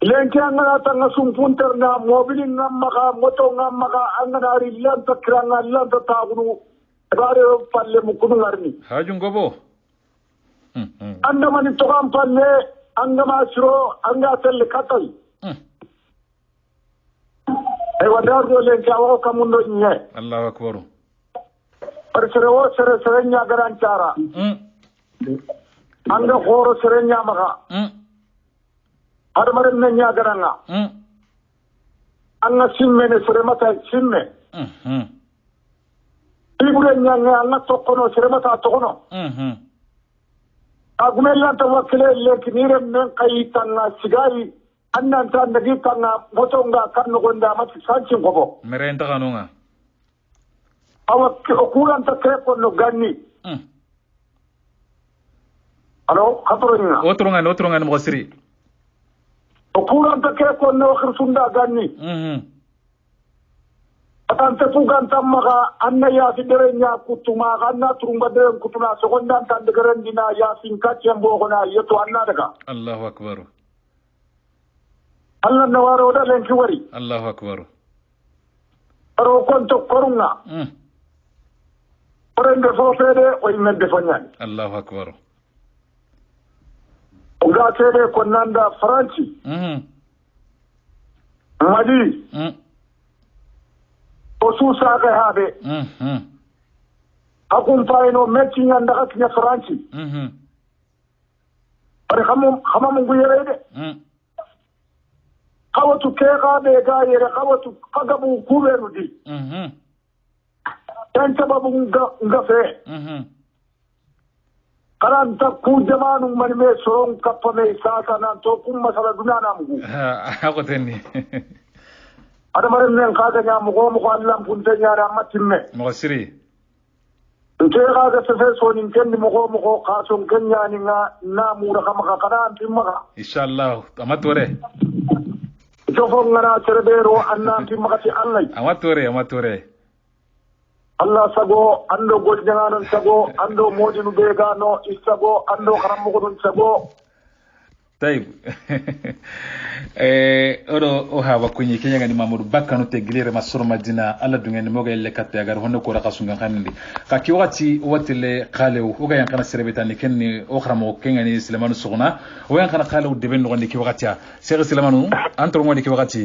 lenki angana tanga sumpunterna mobili ngamaka moto ngamaka angana ri lanta kranga lanta tagunu bare palle mukunu ngarni hajun gobo anda mani togam palle anga masro anga telle katai ay wadar go lenki awo kamundo nye Allahu akbar persero sere nya garancara anga horo sere nya maka adamare nya garanga anga simme ne sere mata simme ibure nya anga tokkono sere mata tokkono agumella ta wakile lenki nire men kayitanga sigari annan ta ndagi tanga motonga kanno gonda mati sancin gobo merenta kanunga awa okuran ta krepo no ganni alo khatoronya otronga mo siri okuran ta krepo no khirsunda ganni atante fugan tammaga anna ya fiderenya kutuma ganna turumba de kutuna seconda tan de garandina ya sinkati mbo gona yeto anna daga Allahu akbar Allah nawaro da lenki wari Allahu akbar aro konto korunga orende fo fede o imende fanyani Allahu akbar uga tede ko nanda franci mali osusa ga habe akun faino metti nyanda aknya franci are xamam nguyere de xawatu ke ga be ga yere xawatu qagabu kuberu di tan sababu ngafe karanta ku jamanu man me soron kapame sasa nan to kum masala dunana mugu ha ko tenni adamare men kaga nya mugo Allah punte nya ra matimme mo siri nke kaga sefe so nin kenni mugo kaso kenya ni na mura kama kana antimma inshallah amatore jofo ngara cerbero anna antimma ti Allah amatore Allah sago ando godjananon sago ando modinu begano isago ando karamugo dun sago طيب oro o hawa kunyi kenya ngani mamudu bakano te gilere masoro madina alla dungeni moga elle katte agar honno ko raka sunga kanindi ka ki wati watile khalew o ga yankana serebetani kenni o khramo kenya ni Sulemanu sugna o yankana khalew deben no ngondi ki wakati Cheikh Sulemanu antro ngondi ki wakati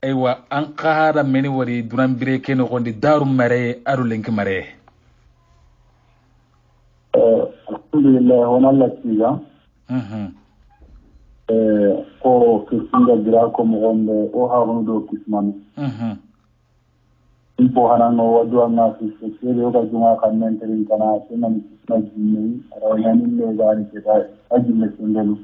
aywa an qara meni wari duran bire keno ngondi darum mare aru lenki mare alhamdulillah wana Allah kiga ko kisinga gira ko mo gombe o harunu do kisman impo hanano wadu na fi sele o ga juma kan men terin kana sunan kisman ni rawani le gari ke da ajin le sindelu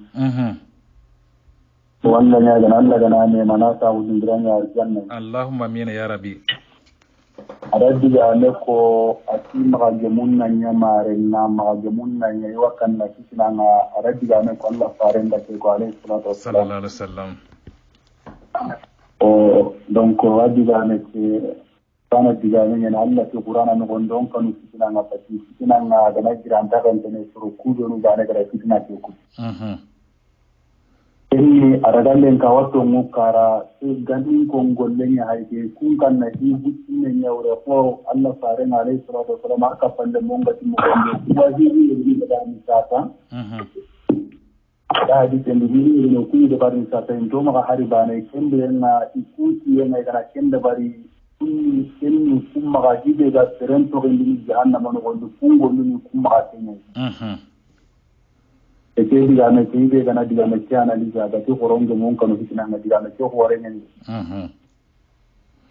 walla nya gana Allah gana ne mana ta wudin granya aljanna Allahumma amin ya rabbi aradiga ne ko ati magajemun nan ya mare na magajemun nan ya wakan na kisina na aradiga ne ko Allah faren da ke ko alayhi salatu wassalam sallallahu alaihi wasallam donc adiga ne ke kana diga ne na Allah ke qur'ana no gondon kanu kisina na pati kisina na gana giranta kan ne suru kudo no gane gara kisina ke ku ini aragalen ka wato mukara sai ganin kongolen ya haike kun kan na di bukin ya wura ko Allah fare na alayhi salatu wasallam aka falle mun ga mu kongo kuma yi da misata da hadisi da yi ne ku da barin sata in to maka hari bana kin da na ikuti yana ga kin da bari kun maka jibe ga seren to rin jahannama no gondo kun gondo ni kun maka tinai ke diga me ke be kana diga me ke analiza da ke horongo mon kanu hitina na diga me ke hore nyen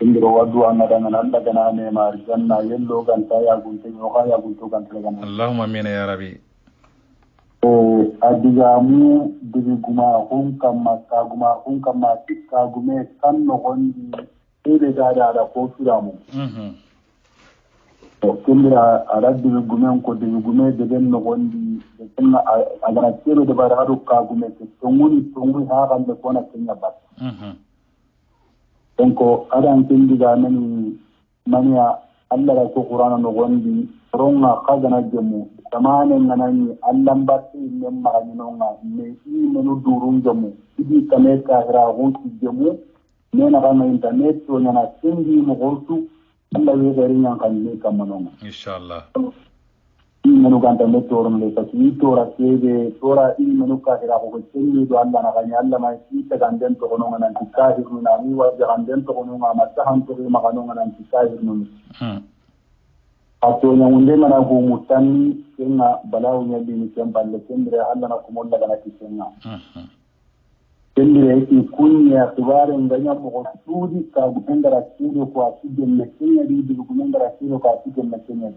indiro wadu an da nan anda kana me mar janna yello gan ta ya gunte yo ga ya gunto gan ta gan Allahumma amin ya rabbi adiga mu diga guma hon kamma tikka gume kan no gondi ede da ko sura mu kembira araddi gumen ko de gume de den no gondi de kenna agana tero de bara adu ka gume ke tonguni ha gande ko na kenya bat donc adan kendiga nani mania Allah ko qur'ana no gondi ronga kagana jemu tamane nanani allam batti men magani no nga me menu durun jemu idi kame ka hira gonti jemu nena ga internet to nana kendi mo goltu Allah ye garin yan kan ne kamano inshallah menu ganta me torum le ka ti tora kebe tora menu ka hira ko kenni do Allah na ganya Allah mai ti ta ganden to kono nan ti ka hiru na mi wa ganden to kono ma ta han to ma kanu nan ti ka hiru ato nya munde mana ko mutan kenna balawu nya bi ni kempalle kendre Allah na ko mon daga na ti kenna kendre ki kunya tubare nganya mo sudi ka gundara kido ko asiden me kenya di gundara kido ka asiden me kenya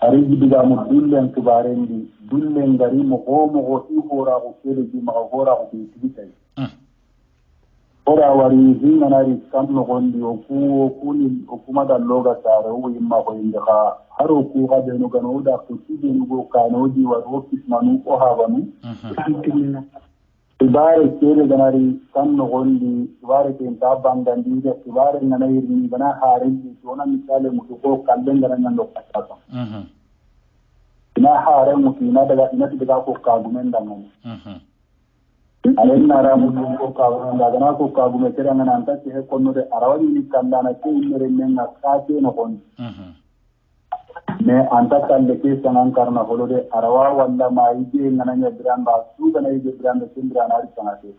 ari diga mo dullen tubare ndi dullen ngari mo ko ihora ko kede di ma hora ko ti tikai ora wari hinanari kamno gondi o kuni o kuma da loga tare o yimma ko inde ha haro ku ha de no gano da ko tide no ka no di wa office manu o ha banu ibare kere ganari kamno gondi ibare ke ta bangandi de ibare nanai ni bana hare ni sona misale mu ko kallen garan nan lo kata ina hare mu ina daga ko ka gumen da nan alen nara mun ko ka wanda gana ko ka gume kera ngana anta ke konno de arawani ni kandana ke mere menga ka ke no kon me anta kalle ke sanan karna holode arawa walla mai je ngana nya branda su gana je branda sindra na ri sana ke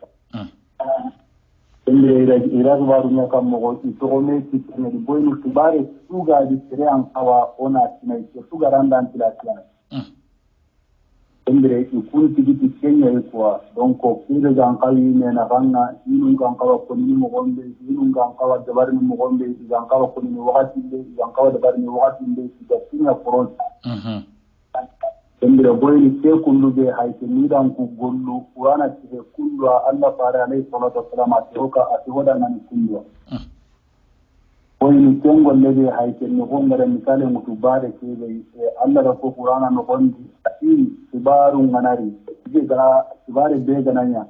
indire ira baru nya kam mo ko to me ki ne boy ni tubare su ga di sere an awa ona tinai su garanda an tilatiana indire ki kun tigi kenya ko donc kire gan kawi ne na ganna yinu gan kawa ko ni mo gombe yinu gan kawa da bar ni mo gombe gan kawa ko ni wakati de gan kawa da bar ni wakati de da tinya front indire boy ni ke kullu be hayti ni dan ku gollu qur'ana ke kullu Allah fara alayhi salatu wassalam atoka atoda nan kullu boy ni tengo lebe hayti ni gongare misale mutubare ke be Allah da ko qur'ana no gondi sibaru nganari ga sibare be gananya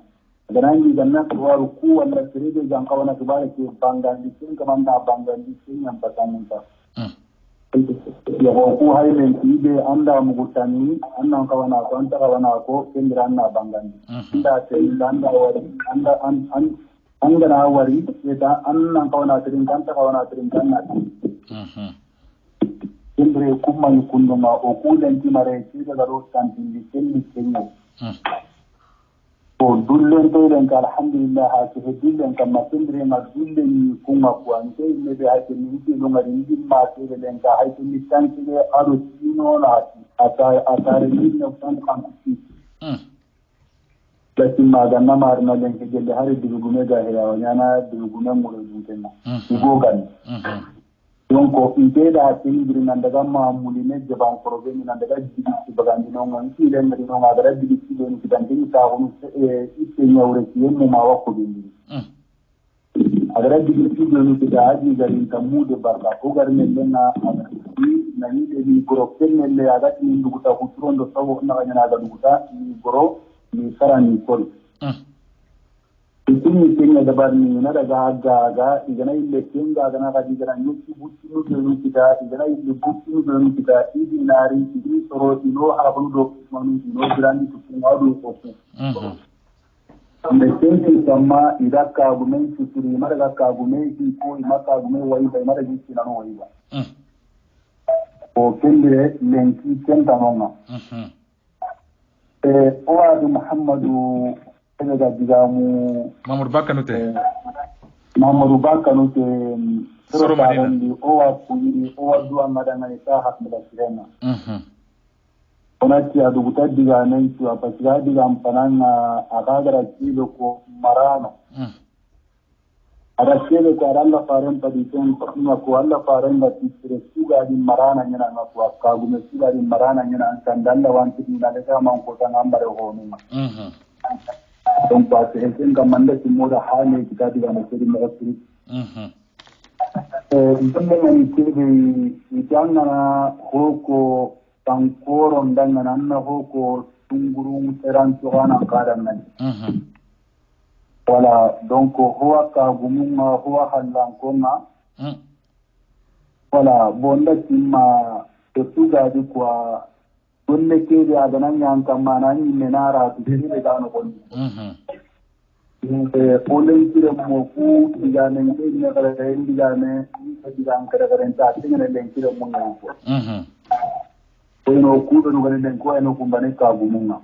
ganangi ganna waru ku wala sirede jan kawana sibare ke bangandi kin kamanda bangandi kin yan patamunta ya ko haylen tibe anda mugutani annan kawana ko anta kawana ko kendra anna bangandi inda te anda wari anda anda na wari eta annan kawana tirin kanta kawana tirin kanna indre kumman kunduma o kulen timare ti daga ro tanti kenni kenni o dullen to den ka alhamdulillah ha ke dullen kam masindre ma dullen ni kuma ko an te ne be ha ke ni ti no ngari ni ma te den ka ha ke ni tanti le aro tino na ata ni no tan kan ti lati ma ga na mar na den ke de hari dugume ga hera wanyana dugume mo dun kenna go gan donc inte da tengiri nan daga ma muline jaban korobe nan daga jigi bagandi no ngan ki len no nga dara jigi ki len ki dan ni ta wonu ite nyawre ki yemma ma wakko bindi agara jigi ki len ki da aji garin tamude barka ko garne lenna na ni de ni goro kenne le aga ni nduguta kutrondo sawo na nyana ga nduguta ni goro ni sarani kol Ini tinggal dapat ni, nada gaga, igana ile tinggal agana kadi igana nyuci buci nudelu kita, igana ile buci nudelu kita, ini nari, ini soro, ino harapun dok, manu ino berani tukung adu kopi. Mesensi sama ida kagumen susuri, mada kagumen hipo, ima kagumen waiba, mada jisi nano waiba. O kende lenki kenta nonga. Oadu Muhammadu daga digamu Mamadou Bakanute soro Madina owa kuyiri owa duwa madanga ita hakmada sirena onati aduguta diga nentu apasiga diga mpananga akagara kilo ko marano ada kilo ko Allah faren paditen ko Allah faren da tisire suga di marana nyana ko akagume suga di marana nyana kandanda wanti na daga man ko tangambare hono donc parce que c'est un mandat qui m'a donné qui t'a dit à monsieur le ministre ndenge ni itanga hoko tankoro ndanga nanna hoko tunguru teranto ana kada nan voilà donc huwa ka gumunga huwa halankonga voilà bonda timma tetuga di kwa gonne kede adana nyanka manani menara tudire dano kon olen tire mo ku digane ne kala digane digan kara karen ta tingene len tire mo ko no ku do ngane den ko eno kumbane ka gumunga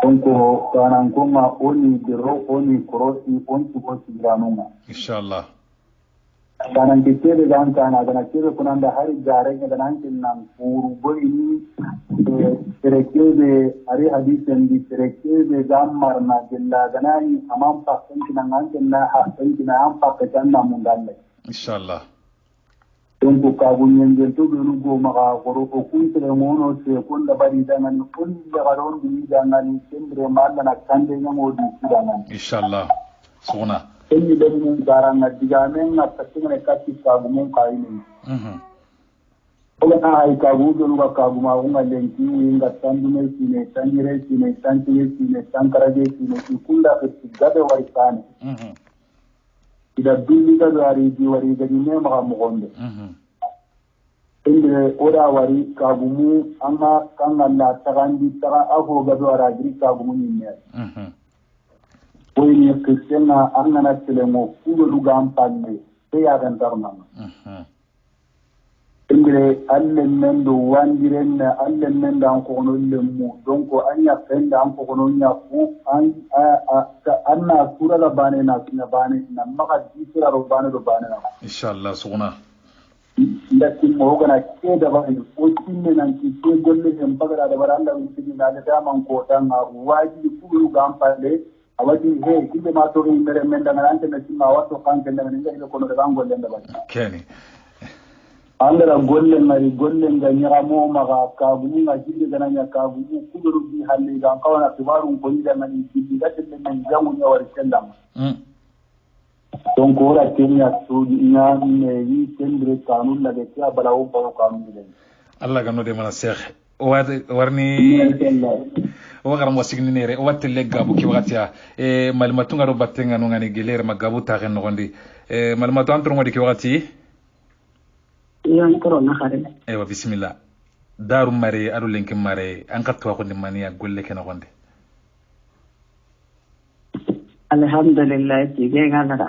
donc kanan ko ma oni dero oni korosi on ko siranunga inshallah kanan kete dan kana dana kete kunanda hari jare ke dan nan puru boini terekebe ari hadisen di terekebe gamar na jilla ganani amam pakkan kinan na hasan kinan am pakkan na mundalle inshallah donc ka bunyen del to do go maka goro ko kun tere mono se kun da bari dan kun da garon di dan kendre malla na kande nyamo di dan inshallah sona ini dengan barang digamen na patinga kati kagumun kaini ola ai kagu do ga kaguma unga lenki inga tandume sine tanjire sine tanjire sine tankaraje sine ikunda gade warisane ida dulli ga wari di wari ga ni ma mugonde inde oda wari kagumu anga kanga la tagandi taga ago ga do aragri kagumu ni ne Oye Christiana angana telemo kudo lugam palle te ya gantarnama ingre alle mendo wandiren alle mendo an ko no lemu donc anya fenda an ko no nya ku an anna sura la bane na sina bane na maka disira ro bane na inshallah suguna lakin mo gana ke da bane ko tinne nan ki ke golle en bagara da baranda wisi na da man ko tan waji ku lugam palle awadi he kide ma to mere menda ngante na sima wato kan kenda ngene ko no da golle nda ba keni andara golle mari golle nganya mo maga ka bunu na jinde gana nya ka bunu kuduru bi halle ga kawana tibaru ko ni da ngani jinde da telle men jamu nya war kenda donc ora kenya to nya ne yi tendre kanun la de ya balawo ba kanun de Allah ga no de mana sheikh warni o garam wasigni nere o watte legga bu ki watiya malmatu ngaro battenga no ngani gelere magabu ta gen ngondi malmatu antro ngodi ki wati yan koro na khare wa bismillah daru mare adu lenki mare an katwa ko ni maniya golle ken gonde alhamdulillah ti ge ngala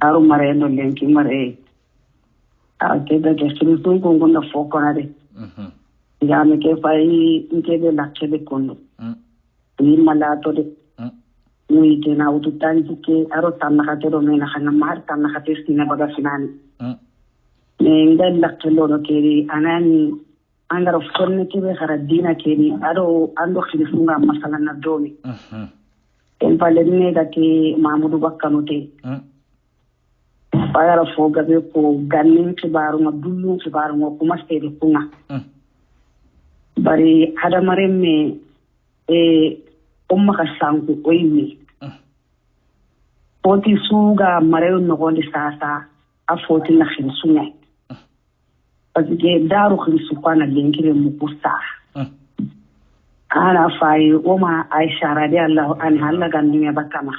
daru mare no lenki mare a ke da ke sunu ko ngona fokona de ya me ke fai nke de lakche de kono ni malato de ni ke na utu tanji ke aro tanna khate do mena khana mar tanna khate sina baga sinani ne ngal lakche lo no keri anani angaro fonne ke be khara dina keri aro ando khilifunga masala na domi en pale ne da ke Mamadou Bakkanote bayara fo gabe ko gannin kibaru ma dullu kibaru ma kuma sede kunga bari hada maremme umma ka sanku oyimi oti suga marayo no gonde sasa afoti na khirsunya azige daru khirsu kwana lenkire mu kusta ana fai oma Aisha radiyallahu anha Allah gandunya bakama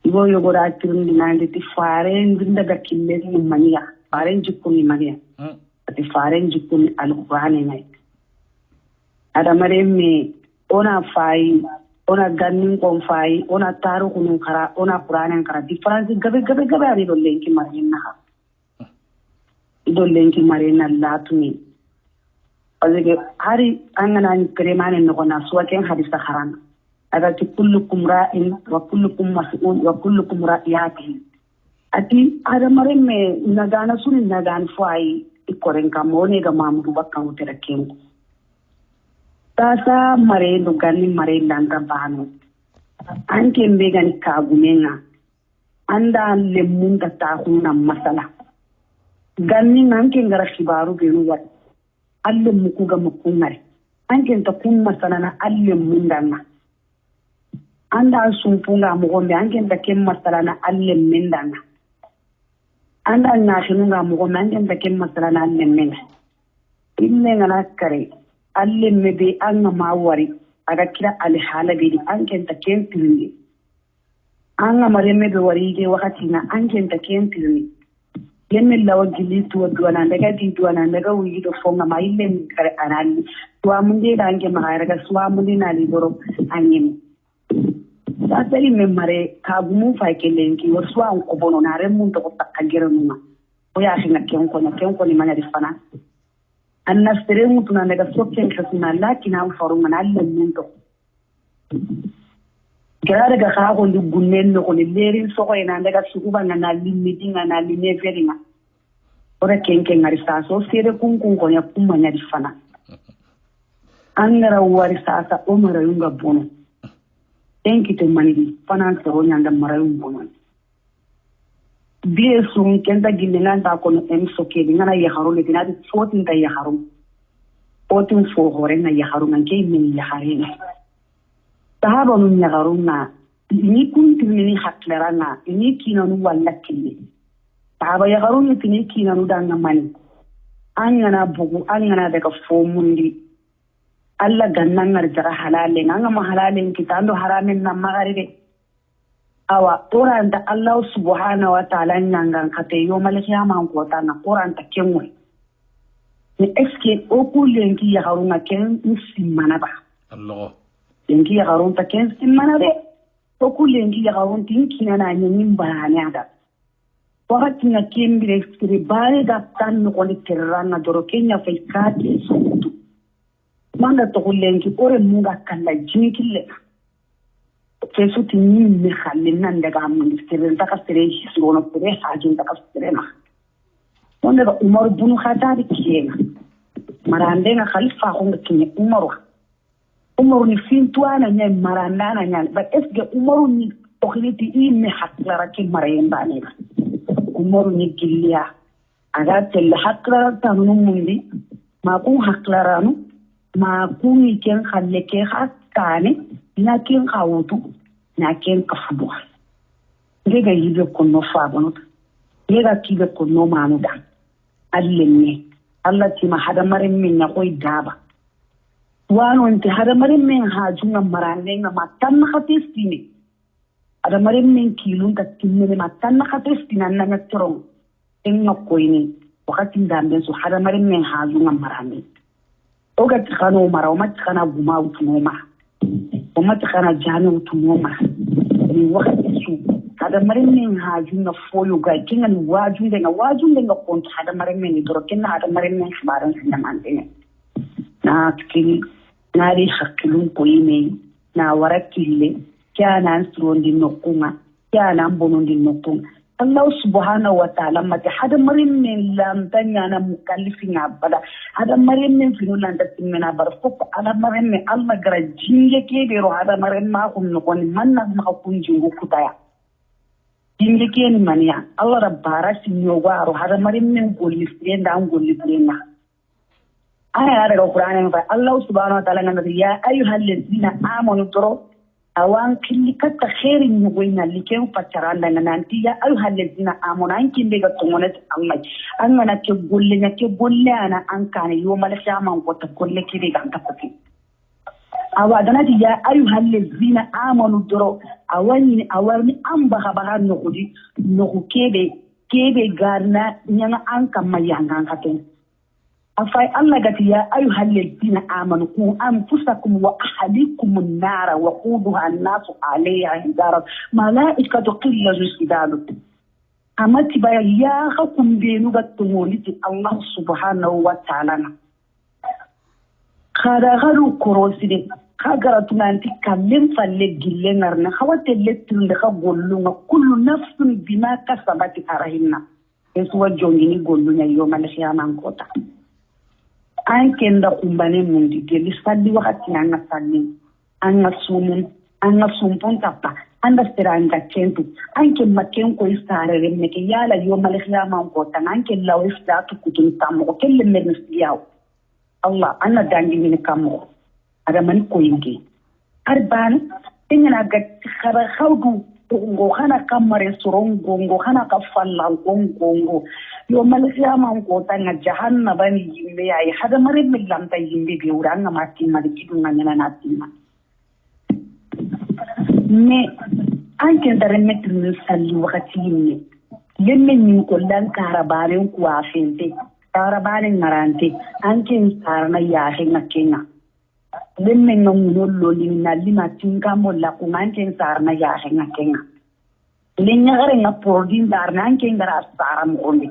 ibo yogora tirndi nande ti faren dindaga kille ni maniya faren jikuni maniya ti faren jikuni alqur'ani nay ada maremme ona fai ona gannin kon fai ona taru kunu kara ona qur'anen kara difference gabe ari do lenki marina do lenki marina latumi azige hari angana ni kremane no kona suwaken hadisa kharana ada ti kullukum ra'in wa kullukum mas'ul wa kullukum ra'iyati ati ada maremme nagana suni nagan fai ikoren kamone ga mamdu bakkan utera kenko tasa mare no ganni mare langa banu anke mbegani kagumenga anda lemunda ta hunna masala ganni nanke ngara shibaru benu wat alle mukuga mukungare anke ta kun masala na alle mundana anda sumpunga mugombe anke ta kem masala na alle mendana anda na shinunga mugombe anke ta kem masala na alle menda inne ngana kare alle mebe anga mawari aga kira ali halabe di anken ta kempilni anga mare mebe warige wakati na anken ta kempilni yemme lawa gilitu wadwana daga di dwana daga wuyi do fonga ma ille kare anali to amunde da anke ma raga so amunde na li doro anyem da tali me mare ka gumu fa kelenki wasu an ko bono na re mun to ko takagere numa o ya hinga kenko ni manya di fana annastere mutuna daga sokken kasuna lakina faru mana allan minto gara daga kago ndi gunnen no ni lerin so ina daga sukuba na limidinga na lineveringa ora kenke ngari saso sere kunkun ko ya kuma nya difana angara wari sasa o mara yunga bono enki to manidi fanan so nyanda mara yunga bono biye sun kenda gillingan ta kono en soke ngana ya harule dinadi fotin da ya harum fotin fo hore na ya harum ngey min ya harina sahaba mun ya haruna ni kunti ni haklarana ni kinanu wallakille sahaba ya haruna ni kinanu danga mani angana bugu angana daga fo mundi alla gannan ngar halale nganga ma halale kitando haramin na magaribe awa oranta Allah subhanahu wa ta'ala nyangan kate yo malakiyama ko ta na oranta kenwe ni eske oku lengi ya harunga ken musimana ba Allah lengi ya harunta ken simana de oku lengi ya harunta tinkina na nyin baranya da wakati na kembire skiri bare da tan ko ni terrana doro kenya fay kati sutu manda to lengi ore munga kala jinkille kesu tini mi khalin nan daga mun sirrin ta kasire shi su gono kure hajin ta kasire na wanda ba umar bunu khata da kiyena marande na khalifa ko ngi umar ni fin tuana nya maranda na nya ba esge umar ni okhiliti i mi haklara ki marayenda ne umar ni gilliya aga tel haklara ta nun mundi ma ku haklaranu ma ku ni ken khalle ke hakane na ken khawutu na ken kafudu ngega yibe ko no faabonu ngega kibe ko no manuda allenne Allah ti ma hada marin min ya koy daba wano nti hada marin min ha junga marande nga matan khatistini hada marin min kilun ta tinne matan khatistina na nyatron en koyni wakati ndambe so hada marin min ha junga marande oga tikano mara o matkana guma utunoma ومتى كان جاني وتموما الوقت سو هذا مرمين هاجونا فويو جاي كنا واجون كنت هذا مرمين يدرو كنا هذا مرمين خبارن سنمان دين ناكل ناري خكلون كويمي نا وركيل كان انسرون دي نقوما كان امبونون دي نقوم الله سبحانه وتعالى ما هذا مرمين لام تنيانا مكلفين عبدا هذا مرمين في نولان تتمنا برفق هذا مرمين الله جرى جينجي كبيرو هذا مرمين ما هم نقول من ما كون جينجو كتايا Dimliken mania, Allah Rabbara Sinyoguaro, had a marine golly strain down golly brain. I had a Quran by Allah Subhanahu wa Ta'ala, you had Lizina Amonotoro, a one killikat the hair in the wing and licking Pacharanda and Antia, I had Lizina Amon, Kindiga Tomonet, I'm gonna keep bullying a Kibuliana, Ankani, you Malashama, what a collective antapathy. Awadana ya ayu halezina amonu doro awani amba habara nokudi kebe garna nyanga anka mayanga katen afai Allah gati ya ayu halezina amanu ku anfusakum wa ahlikum an-nara wa quduha an-nasu alayha hidara malaikatu qillatu sidalu amati baya ya hakum benu gatumoliti Allah subhanahu wa ta'ala khara garu koroside kagara tunanti kamem falle gillenarna khawate lettul de khagollunga kullu nafsin bima kasabat arahinna eswa jongini gollunya yoma la khiyama kota anke nda kumbane mundi geli saddi wakati anga saddi anga sumpon tappa anda seranga kentu anke maken ko istare remme ke yala yoma la khiyama kota anke law istatu kutun tamo kelle mernisliyaw Allah anna dangi min kamo ada man koyinge arban ingana gat khara khawdu ngo khana kamare sorongo ngo khana ka falla ngo yo maliyama ngo tanga jahannaba ni yimbe ay hada mare millam tay yimbe be uranga matti mari kidunga nyana natima me anke dare metru salli wakati yimne lemme ni ko lan karabare ko afente karabare marante anke sarna ya hinga kenga lemme ngamuno loli na lima tinga molla ko manken sarna ya henga kenga lenya gare na pordin darna anken gara saram onde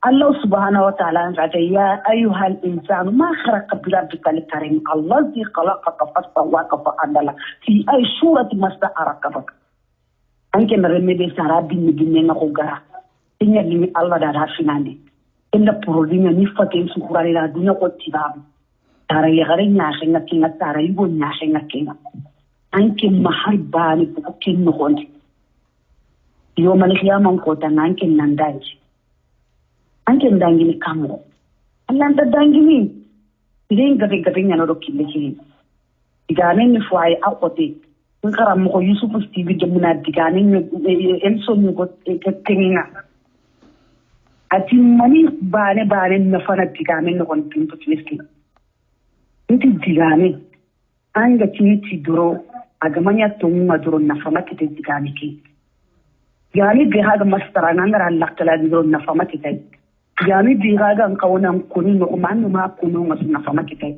Allah subhanahu wa ta'ala ngata ya ayuhal insanu ma kharaqa bi rabbika karim allazi khalaqaka fasawwaka fa adala fi ay surati masta'araka anken remme be sarabi ni binne ngako gara tinya limi Allah da rafinande inda pordin ni fatin su kurare la dunya ko tibabu tara yagare nyaashenga kinga tara yugo nyaashenga kinga anke maharbani ko kinno honde yo maliyama ko tan anke nandaji anke ndangini kamo allanda dangini ilen gabe nyano do kille digane ni fay akote ngara mo ko Yusuf Steve de muna digane ni elso ni ko kenga ati mani bane na fana digane no kon pinto tleski Inti digame anga chiti duro agamanya tonga duro nafama kite digame ki yani bihaga mastara ngara lakala duro nafama kite yani bihaga ngawona kuni no manu ma kunu ngas nafama kite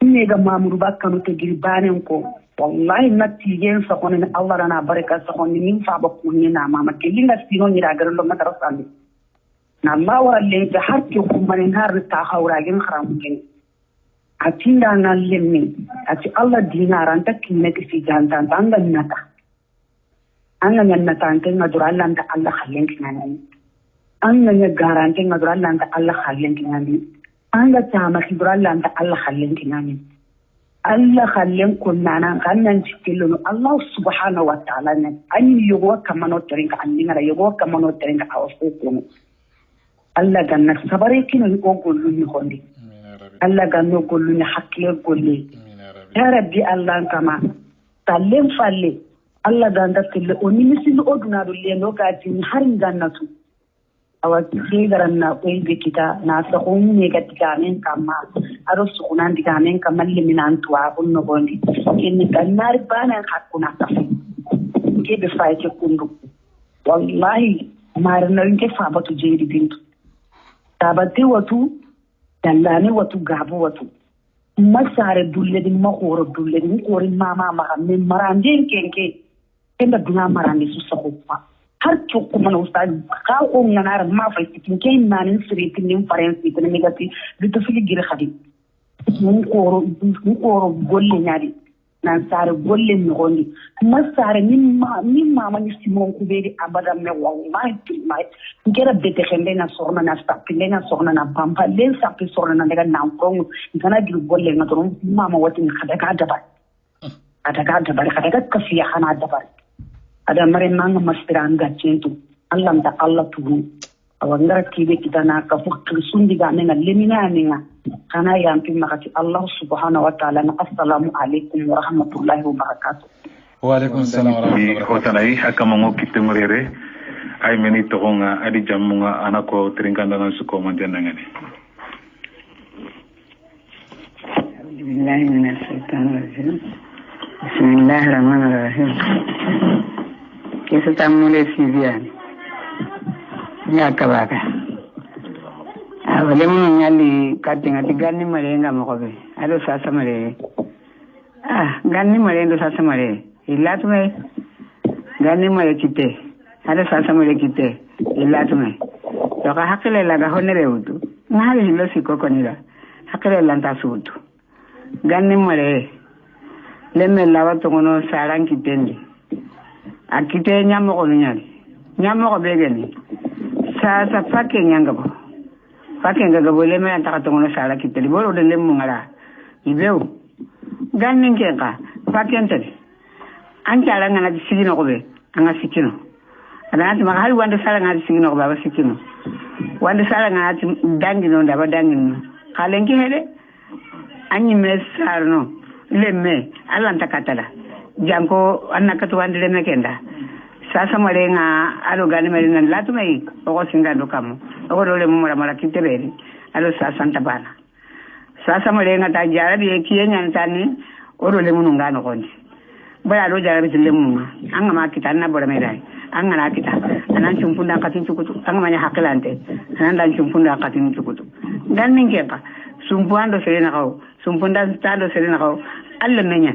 nega mamuru bakkanu te girbane ko wallahi natti gen sa konen Allah na baraka sa konen min fa ba kunni na mama ke linga sino ni ragar lo matara salli na Allah wa le da hakki kuma ne har ta haura gen haram gen atinda ngallemmi ati Allah dinaranta kinne ki janta tanga nata anga nyanata ante ngaduralla anta Allah khalen kinani anga nya garante ngaduralla anta Allah khalen kinani anga tama khiduralla anta Allah khalen kinani Allah khalen kunana kannan tikillo Allah subhanahu wa ta'ala ne ani yogo kamano teringa andinga yogo kamano teringa awsuko Allah ganna sabare kinu ko gollu ni hondi Allah ganno gollu ni hakkile golle ya rabbi Allah kama tallem falle Allah ganda tille oni misil oduna do le no gati har gannatu awati garanna ko be kita na sa ko ni gatika men kama aro sukunan diga men kamal minan tuwa kunno gondi kenni gannar bana hakuna tafi ke be faike kundu wallahi marna nke fabatu jeedi bintu tabati watu dallani watu gabu watu masare dulle di mahoro dulle di ko ri mama ma men marande kenke kenda duna marande su sakupa har ko man ustad ka ko ngana ma fa tikin ke nanin siri tin parents tin negati bitu fili gire khadi mun ko golle nyadi nan sare golle mi gondi masare min mama ni simon ko be abada me wallahi tilmai ngera bete khende na sorna na stapile na sorna na pampa len sapi sorna na daga na kongo ngana dir golle na don mama wati khada ka dabar kada ka dabar kada ka kafiya khana dabar ada mare manga maspiranga cento Allah mta Allah tuhu awangara kibe kitana ka fukki sundi ga menga lemina ninga kana yampi makati Allah subhanahu wa ta'ala na assalamu alaikum wa rahmatullahi wa barakatuh. Wa alaikum assalam wa rahmatullahi wa barakatuh. Hotanai akamango kitemurere ay meni togonga adi jamunga anako trinkanda nan suko mandena ngani. Billahi minash shaitanir rajim. Bismillahir rahmanir rahim. Kesa tamule sibiani. Ya kabaka. Wale mun nyali katinga tigani marenga mokobe. Ado sasa mare. Ganni mare ndo sasa mare. Ilatume ganni mare kite. Ado sasa mare kite. Ilatume. Yoka hakile laga honere utu. Ngahali hilo sikoko nila. Hakile lanta suutu. Ganni mare. Lemme lawa tongono sarang kitendi. Akite nyamoko nyali. Nyamoko begeni. Sasa pake nyangabo. Pake ngagabo lemme antaka tongono sara kiteli. Bolo de lemu ngara. Ibeu. Ganni ngeka. Pake nteli. Anjala ngana disigino kobe. Anga sikino. Adana maka hali wanda sara ngana disigino kobe aba sikino. Wanda sara ngana dangino ndaba dangino. Kalenki hele. Anyi mesarno. Lemme. Ala antakatala. Janko anakatu wanda lemme kenda. Sasa marenga alo gani marina latu mai oko singa do kamo oko dole mu mara kitebeli alo sasa ntabana sasa marenga ta jarabi kiyenya ntani oro le munu ngano konji baya do jarabi le munu anga ma kita na bora medai anga na kita anan chumpunda katin chukutu anga manya hakelante anan dan chumpunda katin chukutu dan ningeka sumpuando serena kau sumpunda stado serena kau alle menya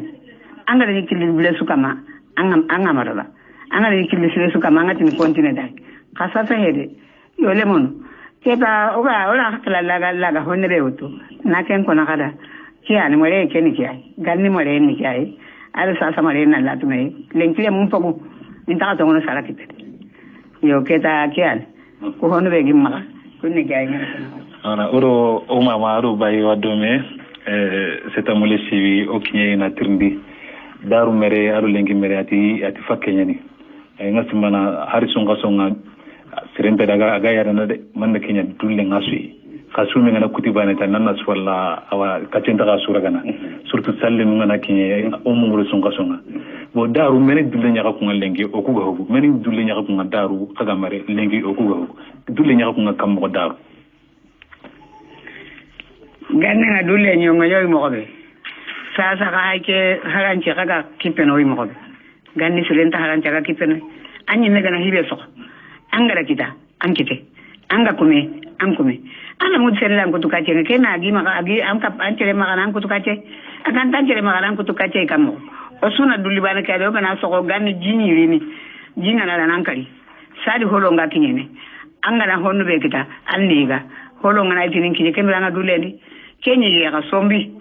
anga de kilil blesu kama anga marala anga ni kilisi suka manga tin continent dai kasasa hede yo lemon keba ola kala laga honere utu na ken kona kada kiani more ken kiai ganni more ni kiai ala sasa mare na latu mai lenkile mun fogu inta to ngono sala kite yo keta kiani ko hono be gimma kunni kiai ana oro o mama ro bayi wadome setamule siwi o kinye na tirndi daru mere aru lengi mere ati fakkenyani ngasi mana harisun kasonga sirente daga aga yarana de manna kenya dulle ngasui kasumi ngana kutibane tan nan walla awa kacenta ka sura gana surtout salle ngana kenya o mumuru sun kasonga bo daru meni dulle nyaka ko lengi o ku gahu meni dulle nyaka ko daru kaga mare lengi o ku gahu dulle nyaka ko kam ko daru ganna na dulle nyonga yoy mo be sasa ka ke haranche kaga kipeno yi mo be ganni sulenta haranche kaga kipeno anyi mega na hibe so angara kita ankite anga kume ankume ana mu serela ko tukache ke na agi maka agi amka anchere maka nan ko tukache akan tanchere maka nan ko tukache kamo osuna duli bana ka do kana so ko ganni jini rini jinga na nan kali sadi holo nga kinyene anga na honu be kita anniga holo nga na tinin kinye kemira na dulendi kenyi ya ka sombi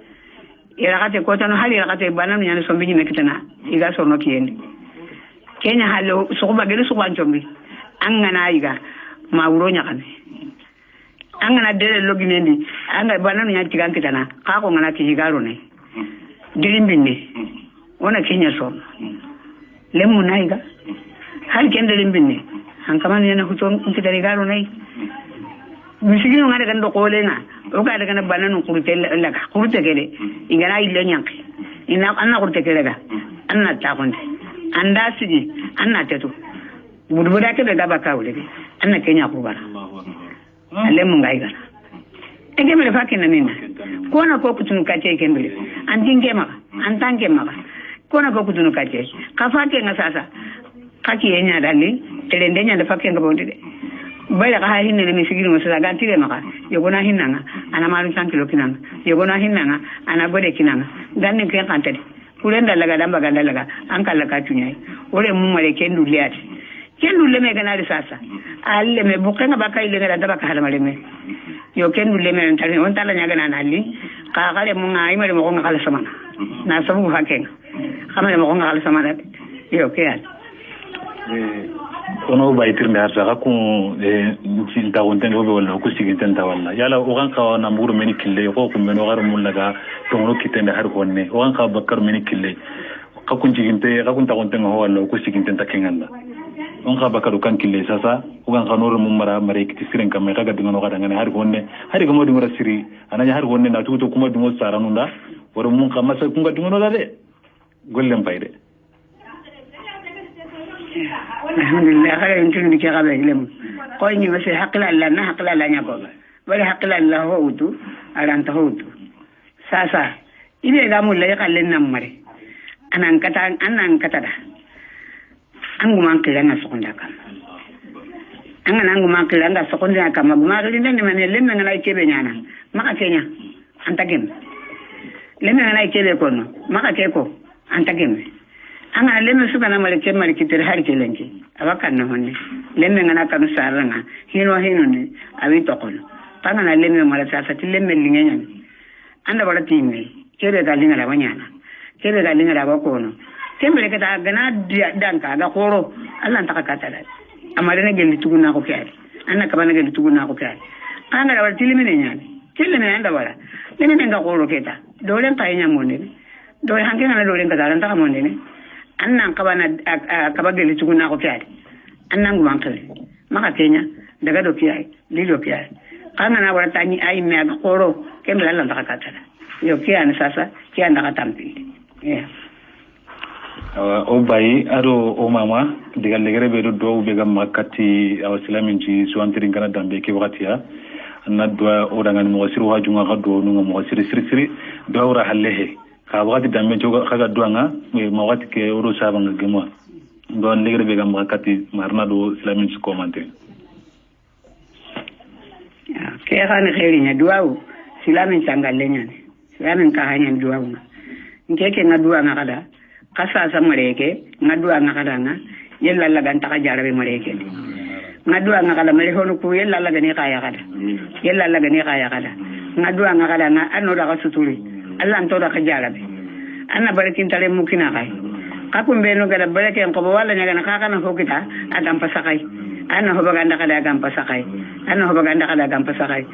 ira kate ko tano hali ira kate bana nyane sombi ni kitana iga so no kiyendi kenya halo sukuba gelu sukuba njombi anga na iga mauro nyakane anga na dele loginendi anga bana nya tigan kitana ka ko ngana tijigaro ne dilimbinne ona kenya so lemu na iga hal kende limbinne an kamani na huton kitari garo ne misigino ngade kan do kolenga o ka daga na bana no kurte laga kurte gele ingana ile nyanke ina anna kurte gele ga anna ta konde anda sigi anna tetu budbuda ke be gaba kawle anna kenya kubara alle mun gaiga enge mele fakina nina kona ko kutunu kache kembele antinge maka antange maka kona ko kutunu kache kafake ngasasa kaki yenya dali telendenya da fakenga bonde bala ka hinne ne misigino so daga tire maka yogona hinanga ana maru sankilo kinanga yogona hinanga ana gode kinanga ganne ke kantade kulenda laga damba ganda laga ankala ka tunyai ore mun mare kendu liati kendu leme gana risasa alle me bukenga baka ile ngada daba ka halmale me yo kendu leme ntale on tala nyaga na nali ka kale mun ngai mare mo ngala samana na sabu hakenga kama mo ngala samana yo kya ono baytirnde har saka ko cinta wonten be wala ko sigintenta walla yala o kan ka na mburu meni kille ko ko meno gar mun laga to no kitende har konne o kan ka bakkar meni kille ka kunjiginte ka kunta kontenga ho wallo ku siginte takenganda on ka bakaru kan kille sasa ugan kanoro mum mara mare kiti siren kam me kaga dingono kada ngane hari ko modi ngora siri ananya hari wonne na tuto kuma dingo saranunda woro mun ka masa kunga dingono da de gollem payde alhamdulillah kala intin ni ka be lem ko ni wase hakla Allah na hakla Allah nya ko bari hakla Allah ho utu aran ta ho utu sasa ibe ga mulla ya kallen nan mare anan kata da an guman kiran na sokunda kam an guman kiran da sokunda kam ma gari nan ne mane lemme ngana kebe nyana maka kenya antagem lemme ngana kebe kono maka keko antagem an lemme su bana mare ke mare kitir har ke lenki awakan no honne lemme ngana kanu saranga hino ne awi tokono tanga lemme mare sasa ti lemme lingenya anda bala timmi kebe ga linga la banyana kebe ga linga la bakono kembele kata gana danka ga koro Allah ta kata da amma da nake lituguna ko kai anna ka bana ga lituguna ko kai an ga wal tilimene nyane tilimene anda wala lene ga koro keta dole ta nya monde dole hanke na dole ga daran ta monde ne anna ka bana ka ba ga lituguna ko kai anna ngu bankale maka kenya daga do kai lilo kai kana na wala tani ai me ga koro kembele Allah ta kata da yo kian sasa kian da katampi yeah o bayi ado o mama diga legere be do be gam makati aw islamin ci suwantirin kana dambe ke wakatiya na do o dangan mo siru hajunga ga do no mo siri do wara hallehe ka wakati dambe joga kaga do nga mo wakati ke oro sabanga gemo do legere be gam makati marna do islamin ci komante ke khani khairinya duaw islamin tangallenya islamin ka hanya duaw ngeke na duwa nga kada kasa sa mareke ngadua ngakada nga yella la ganta ka jarabe mareke ngadua ngakada mare hono ku yella la gani kaya kada yella la gani kaya kada ngadua ngakada nga anno da ka suturi Allah anto da ka jarabe anna barakin tale mukina kai kapum beno gada barake ko wala nyaga na kaka na hokita agam pasakai anna hobaganda kada agam pasakai anna hobaganda kada agam pasakai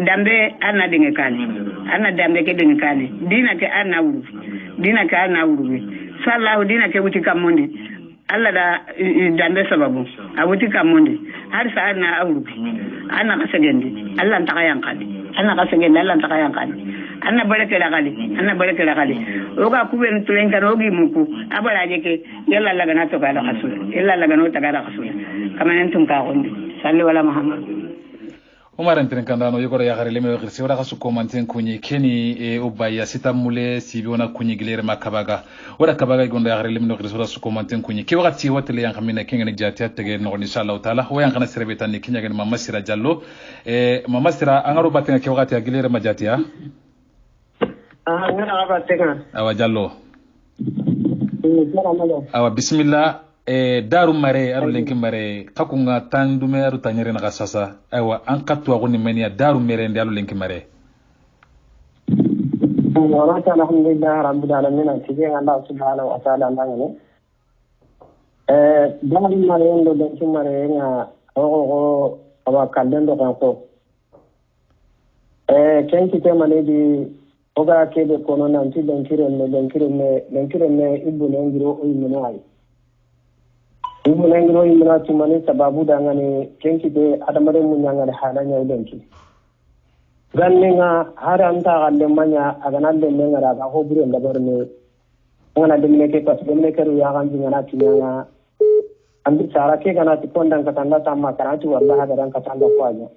dambe anna dinge kani anna dambe ke dinge kani dina ke anna wuru sallahu dina ke wuti kamonde Allah da dambe sababu a wuti kamonde har sa anna wuru anna kasagende Allah ta kayan kani anna kasagende Allah ta kayan kani anna barake da kali oga kuben tulen kan ogi muku abara je ke yalla Allah gana to kala kasul yalla Allah gana to kala kasul kamanen tum ka gonde salli wala muhammad Omar entren kandano yogoro ya gare leme khirsi wala kasu komanten kunyi keni ubaya sitamule sibiona kunyi gilere makabaga wala kabaga gondo ya gare leme khirsi wala su komanten kunyi ki wakati watele yang khamina kengene jati tege no inshallah taala wa yang kana serebeta ni kinya gani mamasira jallo mamasira angaro batenga ki wakati ya gilere majati ya ngana batenga awa jallo awa bismillah daru mare aru lenki mare kakunga tandume aru tanyere na kasasa aywa an katwa goni menia daru mere ndi aru lenki mare wa ta alhamdulillah rabbil alamin tije Allah subhanahu wa ta'ala ndangane daru mare ndo lenki mare nga o awa kallendo kanko kenki te mane di oga kebe kono nanti lenkire me ibu lengiro o imeno ay ibu lengiro imeno tumani sababu dangane kenki te adamare munyangane halanya ilenki ganninga haranta galle manya agana demme ngara ga hobure ndabarne ngana demme ke pas demme ke ya ganji ngana tinyanga andi sara ke gana tikondang katanga tamma karati wallahi garan katanga kwanya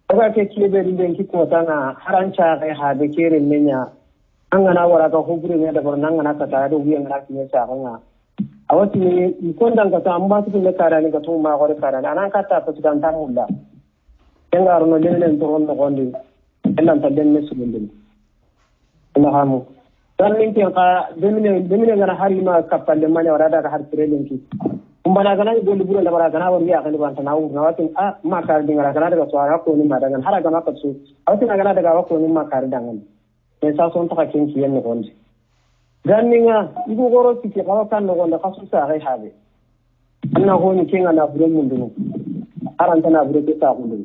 aga ke kibe den ki ko tana harancha ga habe kere menya angana wara ga hobure ne da barnan ngana kata da wiyan ngana kinya sa ganga awati ni kondang kata amba su ne karani ka to ma gore karani anan kata pa sudan tamulla engaro no lenen to on no gondi elan ta den mesulunden ina hamu dan min tin ka demine ngana harima kapalle manya wara da har tirelen ki umbana gana golli buru da bara gana wari ya gani ban tanawu na watin a makar dingara gana daga swara ko ni madangan har gana ka su watin gana daga ko ni makar dangan sai sa son ta kin ki yanne gondi dan ninga ibu goro ti ke kawa kan no gonda kasu sa gai habe anna ho ni kinga na buru mun dinu aranta na buru ke sa gundu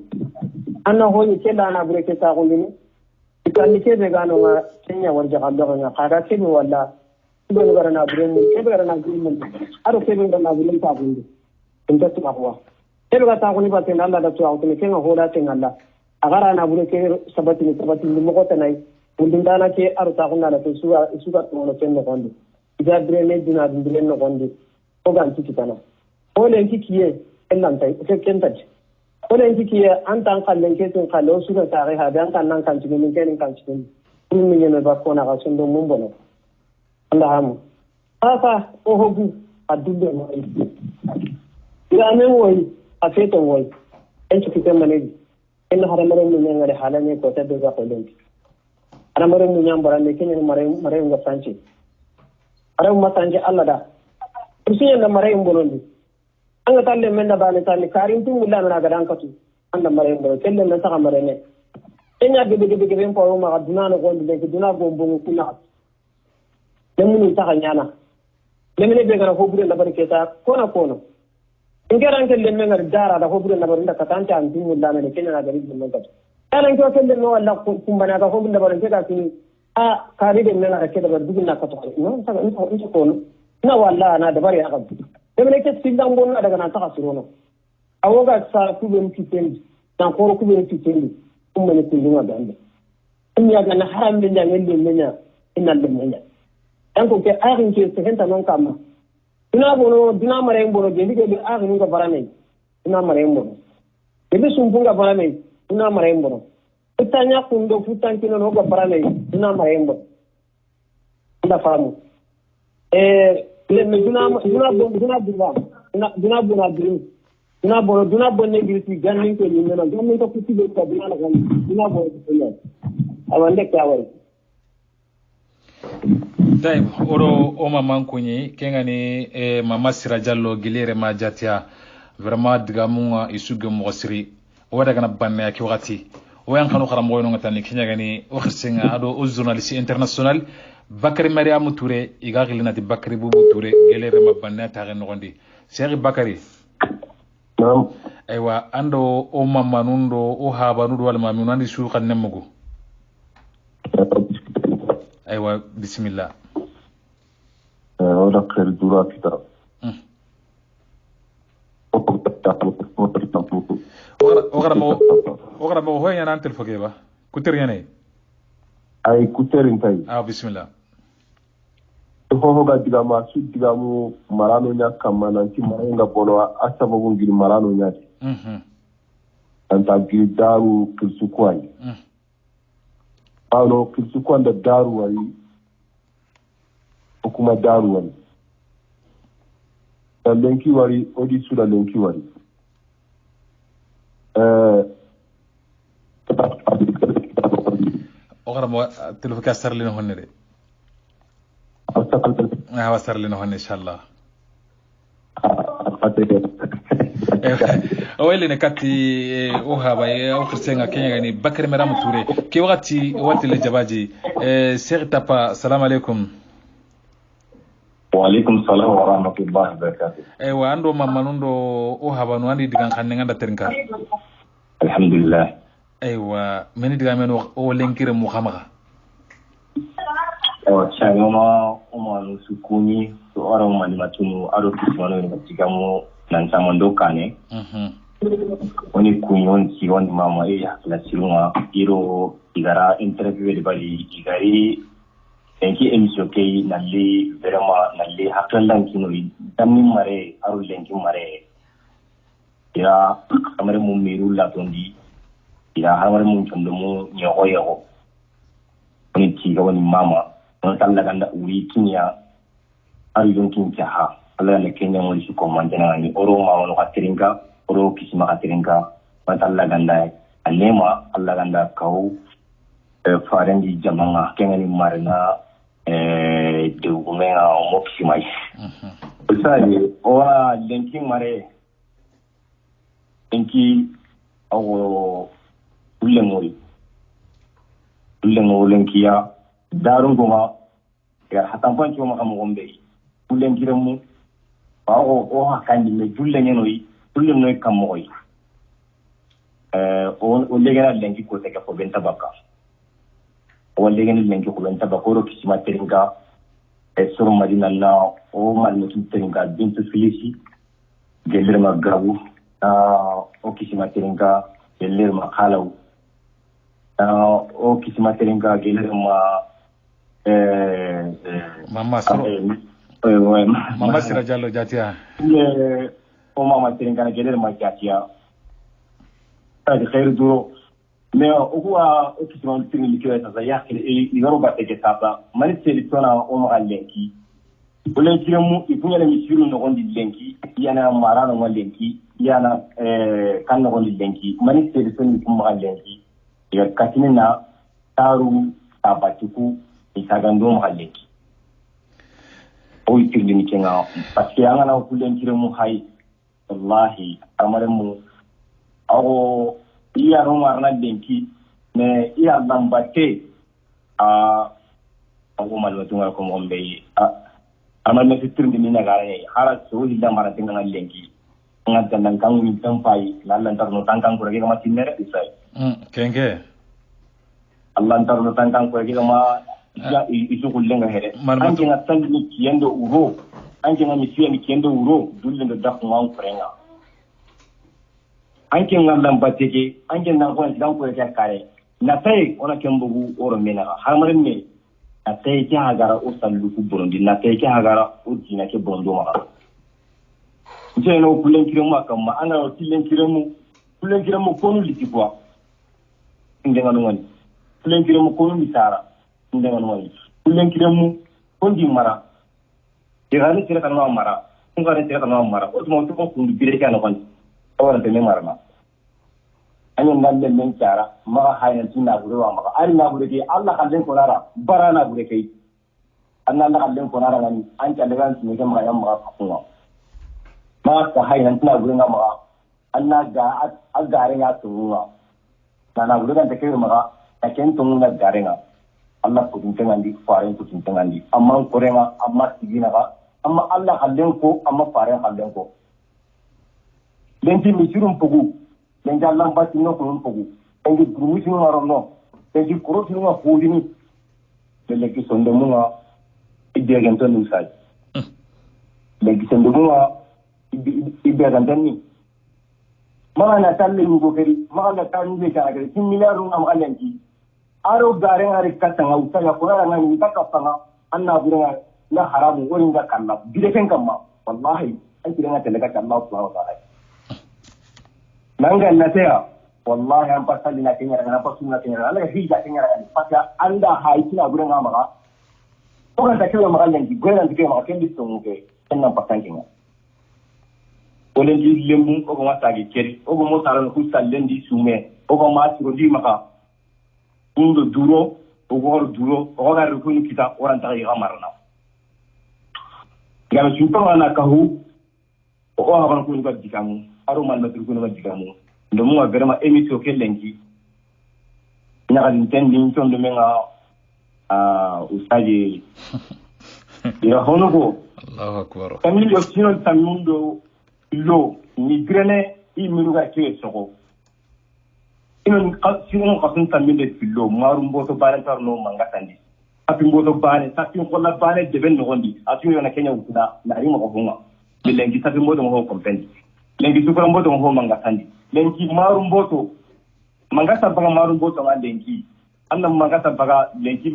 anna ho ni ke la na buru ke sa gundu ni kan ni ke be gano ma kenya warja kallo ga kada ke mi walla ibe gara na buren ebe gara na buren aro kebe gara na buren ta bunde inta tu akwa ebe ga ta ko ni baten Allah da tu awto ne kenga hoda ten Allah agara na buren ke sabati ni mo ko tanai undin dana ke aro ta ko na la to suga to no ken no gondi ida brene dina dindren no gondi o ga anti kitana o le anti kiye ellan tay ke kenta o le anti kiye an tan kallen ke tun kallo suga tare ha dan kan nan kan cikin ken kan cikin mun ne ba ko na ga sun do mun bono Allah hamu aka o hogu adubbe mo ira men woyi a feton woyi en ci fitan maneji en haramare mun ne ngare halane ko tabbe ga ko lenti haramare mun nyam barande kenen mare nga sanci ara umma sanci Allah da kursiyen da mare mbonondi an ga talle men da bane talle karin tun mulla na ga dan katu an da mare mbono kelle na saka mare ne enya gebe ben ko ma duna no gondi le duna gombo kuna lemuni ta nyana lemene be gara hobure la barketa kona kono ingeran ke lemme ngar dara da hobure la barnda katanta an tin mulla ne kenya na gari mun kat kalan ko kelle no walla kumbana ga hobure la barketa kini a kari de men ngar ke da bardugun na kato no saka in kono na walla na da bari aka lemene ke sillan gon daga na ta kasurono awoga sa kubem kitendi na koro kubem kitendi umma ne kunduma bande in ya ga na haram de nyangel menya inal de menya ko ke arin ke se henta non kama dina mare mbono de ndige be arin ngo barame dina mare mbono be sumpunga barame dina mare mbono utanya kundo futanki no ngo barame dina mare mbono nda famu le me dina bonne girti gannin ko ni mena gannin ko futi be ko dina la dina bo ko awande kawai Dai oro o maman kunyi kengani mama Sira Jallo gilere ma jatia vraiment diga munga isuge mo siri o wada kana banne ak wakati o yan kanu xaram moy no ngata kinya gani o xirsenga ado o journaliste international Bakary Mariam Touré iga gilina di Bakary Boubou Touré gilere ma banne ta ga ngondi Cheikh Bakary nam aywa ando o mama nundo o haba nudo wal mami nandi su xan nemugo aywa bismillah ولا خير دورا كتاب وغرب هو يانا انت الفقيبه كتر يعني اي كتر انتي بسم الله هو ga diga masu diga mu marano nya kamana nti marenga bono asaba ngiri marano nya anta gidaru kilsukwai alo kilsukwan da daru wai kuma daru wani da lenki wari odi su da lenki wari ogaramo telefoka sarlino honne de sarlino honne inshallah awele ne kati o haba o khirsenga kenya gani Bakary Mariam Touré ke wakati le jabaji Cheikh Tapa salam alaikum wa alaikum salam wa rahmatullahi wa barakatuh wa ando mamanundo o haba no andi digan xanne nganda terinka alhamdulillah wa meni diga men o lenkire mu xamaga changoma o sukuni to oro mani matunu aro kismano ni tigamu nan samando kane oni kunyon si on mama la siluma iro igara interview de bali igari enki emission kay nalli vraiment nalli haklan kino dammi mare aro lenki mare ira amare mum miru la tondi ira amare mum tondo mo nyogo yego oni tiga woni mama on talla ganda uri kinya aro yonkin ha ala ne kenya mo su ko mandana ni oro ma wono katiringa oro kisima katiringa matalla ganda alema alla ganda kaw farendi jamanga kengani marina de gumena mo kisima sai owa lenki mare enki awo ulengoy lenki ya darun goma ya hatan pancho ma kam gombe ulenki remu o hakandi me julle nyenoyi julle noy kam moy o legena lenki ko teke ko benta baka o legena lenki ko benta baka ro kisima teringa sur Madina na o malmutu teringa bintu filisi gelir magabu o kisima teringa gelir ma khalaw o kisima teringa gelir ma mama Sira Jallo Jatia o mama teringa gelir ma Jatia hadi khair duro mais okuwa o kisima teringa likiwa sasa yake igaro bateke sasa mani selitona o ma lenki olen kiremu ipunya le misiru no gondi lenki yana marana no lenki yana kan no gondi lenki mani selitoni kuma lenki ya katinina taru abatiku isagando mo lenki o itirni ni kenga parce que anga na kulen kiremu hay wallahi amaremu ago iya ro marana lenki mais iya lambate ago malwatunga ko mo mbey amal na fitirndi ni nagare hara so hilla mara tinga lenki ngata nan kan mi tampai lallan tarno tangkang ko rege ma tinere isai kenge Allah tarno tangkang ko rege ma ya isu kullenga here anke na tandi kiyendo uro anke na misiya ni kiyendo uro dulle ndo dak ngam frenga anke ngallam bateke anke na ko dan ko rege kare na tay ona kembugu oro mena har marin me atay ke hagara o sallu ku bondi na tay ke hagara o dina ke bondo ma je no kulen kiremu akama ana o tilen kiremu konu likipwa ndenga no ngani kulen kiremu konu misara ndenga no ngani kulen kiremu kondi mara dirani tira kana mara ngare tira kana mara o mo to ko kundu bire kana kon o ran te mara ma anyo ngalle men cara ma hayna tinna buru wa ma ari na buru ke Allah kallen ko nara barana buru ke anna Allah kallen ko nara ngani an ta daga su ne ma yamma kuma ma ka hayna tinna buru ma anna ga agare ya tuwa na buru kan take ma ka ken tun na gare nga Allah ko tin ngandi faren ko tin ngandi amma ko renga amma tigina ga amma Allah kallen ko amma faren kallen ko lenti misirum pugu den jallan batti no ko pogu en guru sinu marono en kuro sinu ma fudini le ki sonde mu nga idde gan tan usai le ki sonde mu nga idde gan tan ni ma na talle mu go keri ma na tan ni ka ga tin miliaru am alanti aro gare ngari kata nga usaya ko ra ngani ka kapanga anna buranga na haramu woni nga kala bide ken kamma wallahi an kiranga tele ka Allah subhanahu wa ta'ala nanga nasaya wallahi an pasali na kenya na pasuna kenya ala hija kenya na pasya anda haikina gure ngama ka ko kan takewa makallan ki gure nan takewa makallan di tumuke kenna pasan kenya olen di lembu ko ma tagi keri o mo taran ku sallen di sume o ko ma tiro di maka undo duro o gor duro o ga ru ni kita oran tagi gamarna gam supa na kahu o haban ku ni ba dikamu aro mal matru ko no digamu ndo mo vraiment émission ke lenki ina kan tendi ton do menga usaji ira hono ko Allahu akbar tammi yo sino tamundo lo ni grene i minuga ke soko ino sino ko sun tammi de fillo marum boto barantar no manga tandi api boto bane tapi ko la bane de ben no gondi api yo na kenya ukuda na rimo ko bunga lenki tapi modo mo kompendi lengi sukura mboto ngo manga kandi lengi maru mboto manga sabaga maru mboto nga lengi anna manga sabaga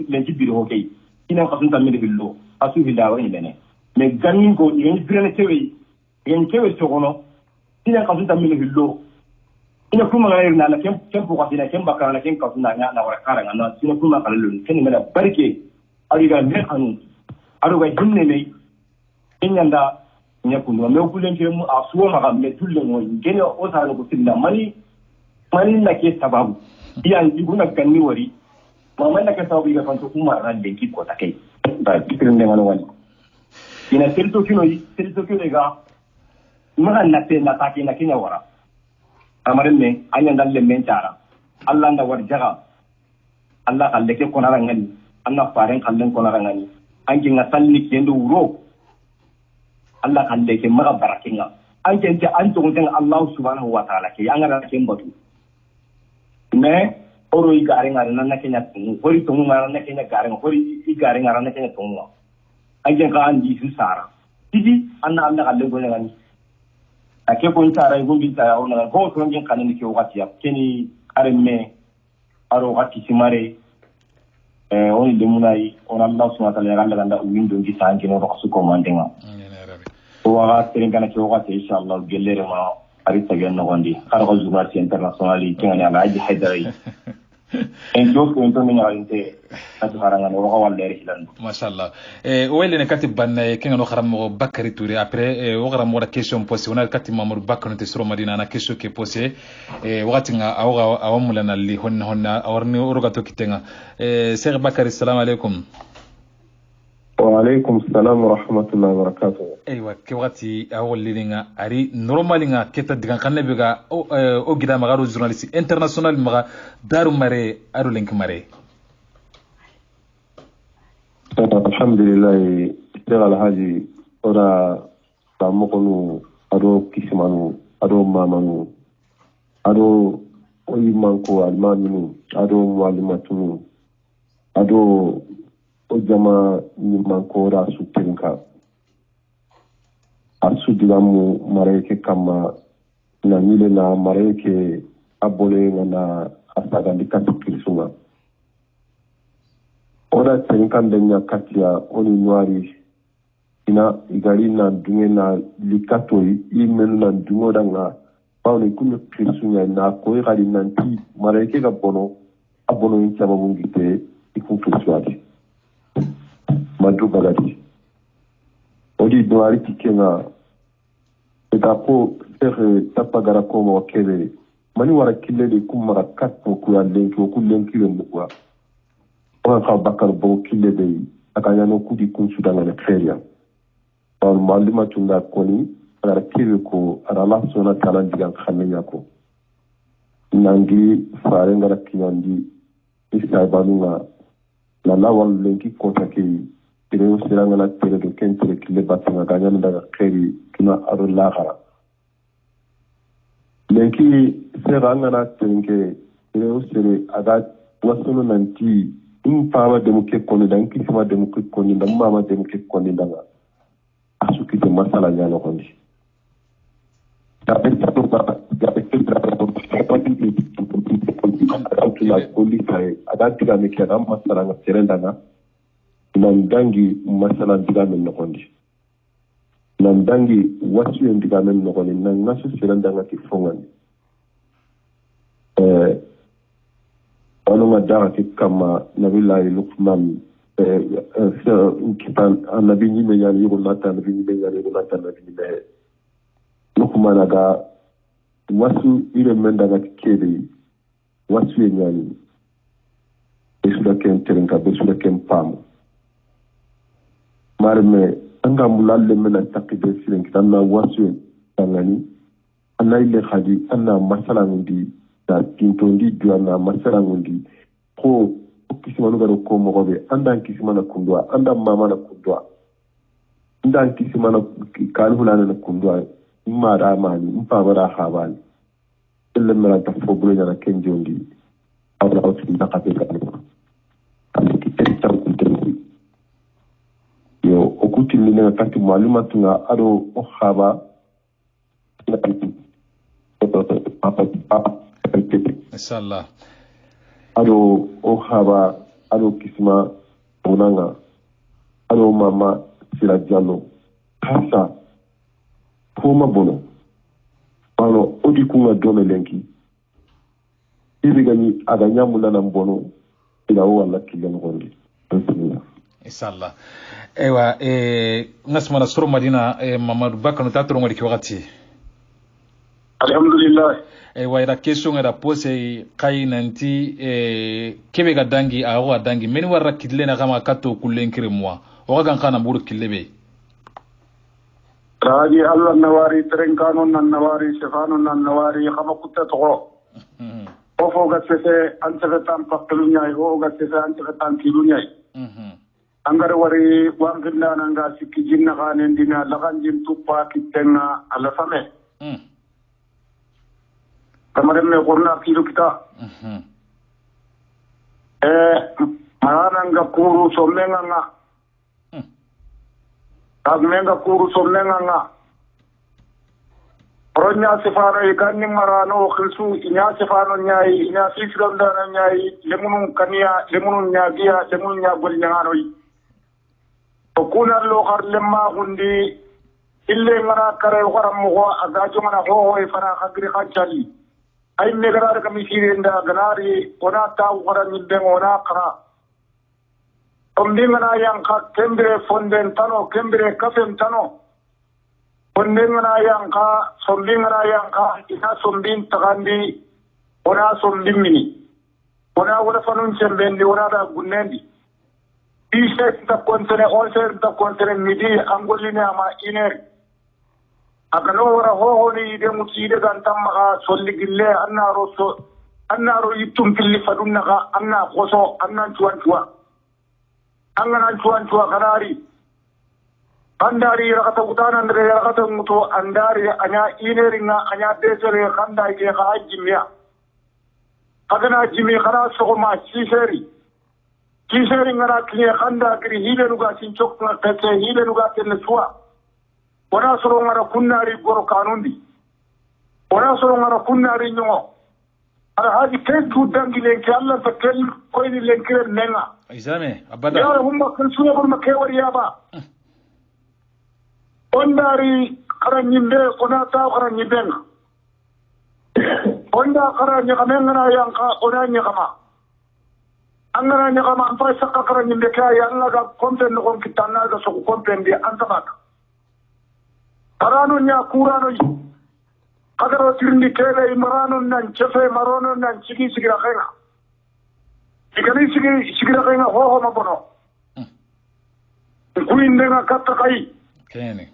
lengi biro hokei ina ko sunta mede billo asu hidawa ni bene me ganni ko yen grene tewe sogono ina ko sunta mede billo ina kuma ngare na kem ko dina kem bakara na kem ka sunna na wara kara ngana ina kuma kala lun ken mena barke ari ga me anu aru ga jinne me inyanda nyakundu me kulen kiremu asuwa maka me tulle mo ngene o ta no kutinda mani na ke sababu iya iguna ganni wari mama na ke sababu ga fanto kuma ran de ki ko takai ba kitin de ngano wani ina selto kino ga ma na te na take na kinya wara amarin ne anya dalle men tara Allah nda war jaga Allah kalle ke ko na ngani Allah faren kallen ko na ngani anki nga salli kendo wuro Allah kalle ke mara barakinga an kente an to den Allah subhanahu wa ta'ala ke an ga ke mbatu me oro igare ngare nan na kenya tungu hori tungu ngara na kenya gare hori igare ngara na kenya tungu aje ka andi su sara tidi anna anda kalle go ngani ake ko sara go bi ta ona ko to ngin kanin ke wakati ya keni aremme aro wakati simare oni de munai ona Allah subhanahu wa ta'ala ganda windo ngi sanki no ko su ko mandenga o waga terengana ke wakati inshallah gellere ma ari tagen no gondi kala ko journaliste international kengani ala aji haydari en joko en to minga inte atu haranga no ko walle hilan mashallah wele ne katib ban kenga no kharam mo Bakary Touré après o kharam mo da question posée on a katib Mamadou Bakary te suro madina na question ke posée wakati nga awamulana li honna awarni oroga to kitenga Cheikh Bakary assalamu alaikum وعليكم السلام ورحمة الله وبركاته. أيوة كواتي أول لينغا أري نورمالينغا كتا دكان خانة بيغا أو جدا مغارو جورناليستي انترناسيونال مغا دارو ماري أرو لينك ماري. الحمد لله اشتغل هذه أورا تامقنو أرو كيسمانو أرو مامانو أرو أيمانكو ألمانينو أرو معلماتنو أرو o jama ni mankora su tinka asu digamu mareke kama na nile na mareke abole na asaga ndikati krisunga ora tinka ndenya katia oni nwari ina igari na dunge na likato imenu na dungo danga pauni kume krisunya na koi gari nanti mareke ga bono abono inchama mungite ikun krisuadi madu baladi odi doari tikenga etapo tere tapagara komo kele mani wara kille de kumara katto ku ya lenki ku lenki le mugwa on ka bakar bo kille de akanya no kudi kun sudanga ne feria on malima tunda koni ara kille ko ara Allah subhanahu wa ta'ala digan khamenya ko nangi fare ngara kiyandi isa banunga la lawal lenki kota ke Kireo siranga na tere do kentere kile batinga ganyana daga keri kina aro lahara. Lenki siranga na tere kireo sire aga wasono nanti impama demuke koni da nkisima demuke koni da mama demuke koni danga asukite masala nyano kondi. Gabe tatoba gabe tatoba aga tiga meke aga masala nga terendanga nandangi masala digamen nokondi nandangi wasu en digamen nokondi nan nasu serandanga ti fongani wala daga ti kama nabillahi Luqman kitan annabi ni me yani yugo nata nabi ni me yani yugo nata nabi ni me Luqman aga wasu ile mendanga ti kede wasu en yani besula ken terenka besula ken pamu marme anga mulalle mena takide silen kitanna wasu tangani anna ile khadi anna masala ngundi da tinto ndi duana masala ngundi ko kisima no garo ko mogobe anda kisima na kundwa anda mama na kundwa anda kisima na kalhulana na kundwa imma ramani impa bara khabani illa mera ta fobulo na kenjondi awla awti ndakate kalma aliki testa kuntengu yo okuti mina kati mwalima tunga ado ohaba inshallah ado ohaba ado kisma bunanga ado mama sila jalo kasa koma bono balo odi kunga dome lenki ibigani aganyamula na mbono ila wala kileno gondi inshallah ewa ngasmana suru madina Mamadou Bakary tatoro ngori kiwagati alhamdulillah ewa ira question era pose kai nanti kebe ga dangi awa dangi meni warra kidle na kama kato kulenkire mwa waga kana buru kilebe raji Allah nawari terenkano nan nawari shefano nan nawari kama kutta to ofo ga sese antavetan paklunyai ho ga sese antavetan kilunyai angare wari wanginda nanga sikki jinna kanen dina laganjin tuppa kitenga ala fame kamare me korna kilu kita marana nga kuru somenga nga agmenga kuru somnenga nga ronya sifano ikani marano khilsu inya sifano nyai inya sifram dana nyai lemunun kaniya lemunun nyagiya lemunun nyagol nyangano yi to kuna lo har lemma gundi ille ngara kare waram mo agajo mana ho e fara khagri khachali ay megara ka misire nda ganari ona ta wara nyimbe ona kara Ombingana yang ka kembere fonden tano kembere kafem tano Ondengana yang ka sombingana yang ka ina sombin tagandi ona sombimini ona wala fanun sembendi ona da gunnendi ise ta kontere onser ta kontere midi angoline ama iner akano wara ho ni de mutide gantam ma solli gille annaro yitum killi fadunna ka anna khoso anna tuwa angana cuan kanari andari rakata utana andre rakata muto andari anya ineringa anya desere kanda ke hajimia agana jimi khara sogoma siseri ngara kiye kanda kri hile nuga sinchok na tete hile nuga tenne suwa wana soro ngara kunnari goro kanundi wana soro ngara kunnari nyongo ara haji kentu dangi lenki Allah takel koyni lenkire nenga Isame abada ya humma kunsuya burma kewari yaba ondari karanyimbe ona ta karanyimbe onda karanya kamengana yanka ona nyakama angana nyakama ampa sakka karanyimbe kaya Allah ga kompen no kitana ga so kompen di antabak arano nya kurano yi agaro tirndi kele imarano nan chefe marono nan chigi sigira khaina Ikani sigira kaya ho mabono. Kuin dengan kata kai. Kene.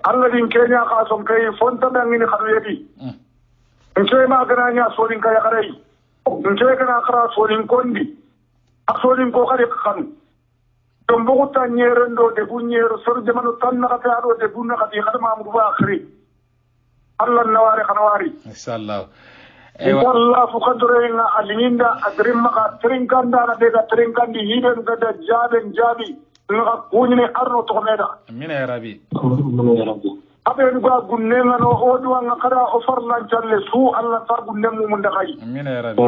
Allah din Kenya kasong kai fonta bangini kharuyedi. Nke ma gananya solin kaya karai. Nke kana kara solin kondi. Asolin ko kare kan. Tombo ta nyerendo de bunyero sor jamanu tan na ka ado de bunna ka di khadama mu ba akhiri. Allah nawari kanawari. Inshallah. Allah fukadrenga alinda adrimma ka trinkanda na dega trinkandi hiden gada jabi nga kunyne arno to meda amina ya rabbi abe nga gunnenga no odwa nga kada ofar lan challe su Allah ta gunnemu mun da kai amina ya rabbi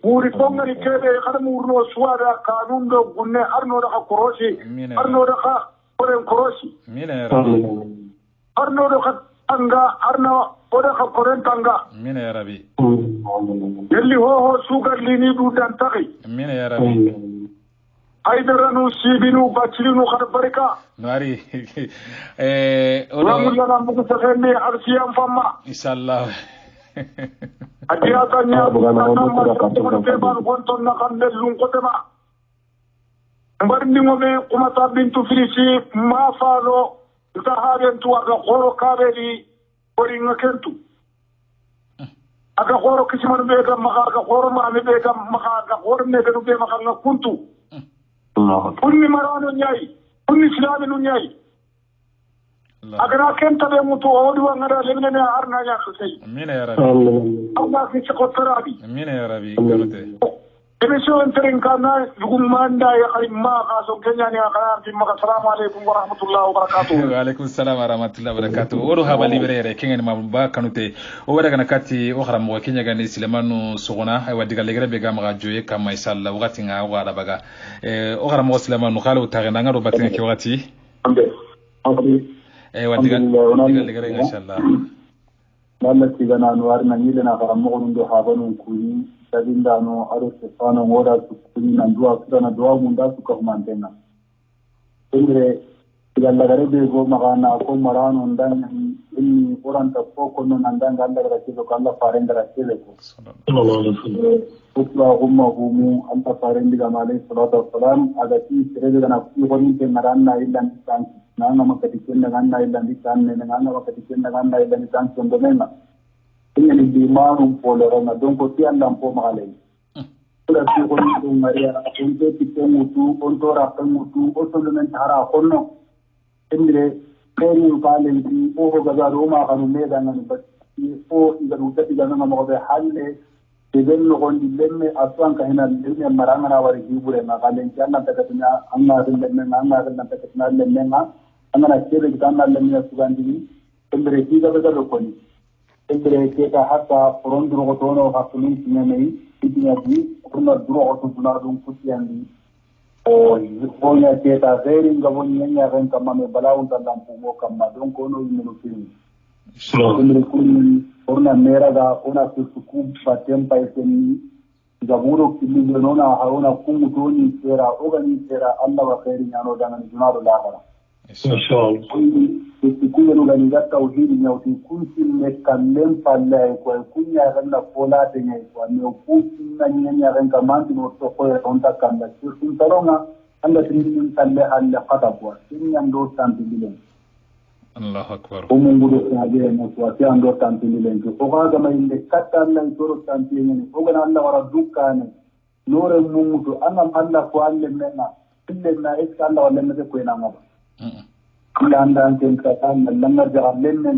puri bongari kebe kada murno suwada kanun do gunne arno da korosi arno da ka oren korosi amina ya rabbi arno da ka anga arno oda ka koren tanga amina ya rabbi yelli ho sugar lini du dan taki amina ya rabbi aidaranu sibinu bachilinu khad barika nari ola na mugu safemi arsiyan famma inshallah adiyata nya na teban konton na kande lunkotema mbarni ngome kumata bintu filisi ma falo zahaben tu aga khoro kabeli ori ngakentu aga khoro kisiman bega maka aga khoro ma me bega maka aga khoro me bega be maka ngakuntu kunni marano nyai kunni islamu nyai agana kenta be mutu odi wangara lebne ne arna nya khusay amina ya rabbi Allah ki chakotarabi amina ya rabbi garote emission trinkana lugumanda ya khalimma qaso kenya ni akara bi maka assalamu alaikum wa rahmatullahi wa barakatuh wa alaikum assalam wa rahmatullahi wa barakatuh odo habali berere kenya ni mabba kanute o wada kana kati o khara mo kenya gani silemanu suguna ay wadiga legere be gama joye kama inshallah wagati nga wala baga o khara mo silemanu khalo tagena ngaro batin ki wagati wadiga legere inshallah lalla tigana no warna nyile na khara mo ndo habanu kuni sabinda no aro stefano ngoda tukuni na dua kudana dua munda suka humantena ingre igalla garebe go magana ko marano ndanya inni oranta poko no nandanga andagara kido kala farendara kile ko sallallahu alaihi wasallam utla umma humu anta farendi gamale sallallahu alaihi wasallam agati sirede na kuhoni ke maranna illan tan nana makati kenna ganna illan tan ne nana makati kenna ganna illan tan sondomena ini di manum polerana donc ti andam po magale la ti ko ni maria onto ti mutu onto ra mutu o solmen hara konno indire keni upale ti o gaza roma kanu meda nan bat o ingaru tati gana mo be halle te dello gondi lemme aswan ka hina lemme maranga na wari hibure magale janna takatnya anna lemme anna takatnya lemme angana kebe kitana lemina sugandini embere kiga bega lokoni embere keta hatta forondro gotono hakulun tinamei tinyadi kuna duro goto dunadun kutiyandi o bonya keta veri ngabonya nyaren kamame balaun talampu mo kamma don kono yimeno fini embere kuni orna meraga ona suku patempa iseni gaburo killi nona hauna kungu toni sera ogani sera Allah wa khairi nyano dangani junado lagara inshallah kuya nugani gatta uhiri nyauti kunti mekallem palla ko kunya ganna kola tenya ko ne kunti nanya ranka mandi no to ko onta kanda sun taronga anda tin talle halle qata ko tin ando tambilen Allahu akbar umungudo sabe no ko ando tambilen ko ga ma inde katta Allah toro tambilen ko gana Allah wara dukkane nore mumuto anam Allah ko alle menna ille na iska Allah wala mede ko ina ngaba kula andan ken kata nan na jaran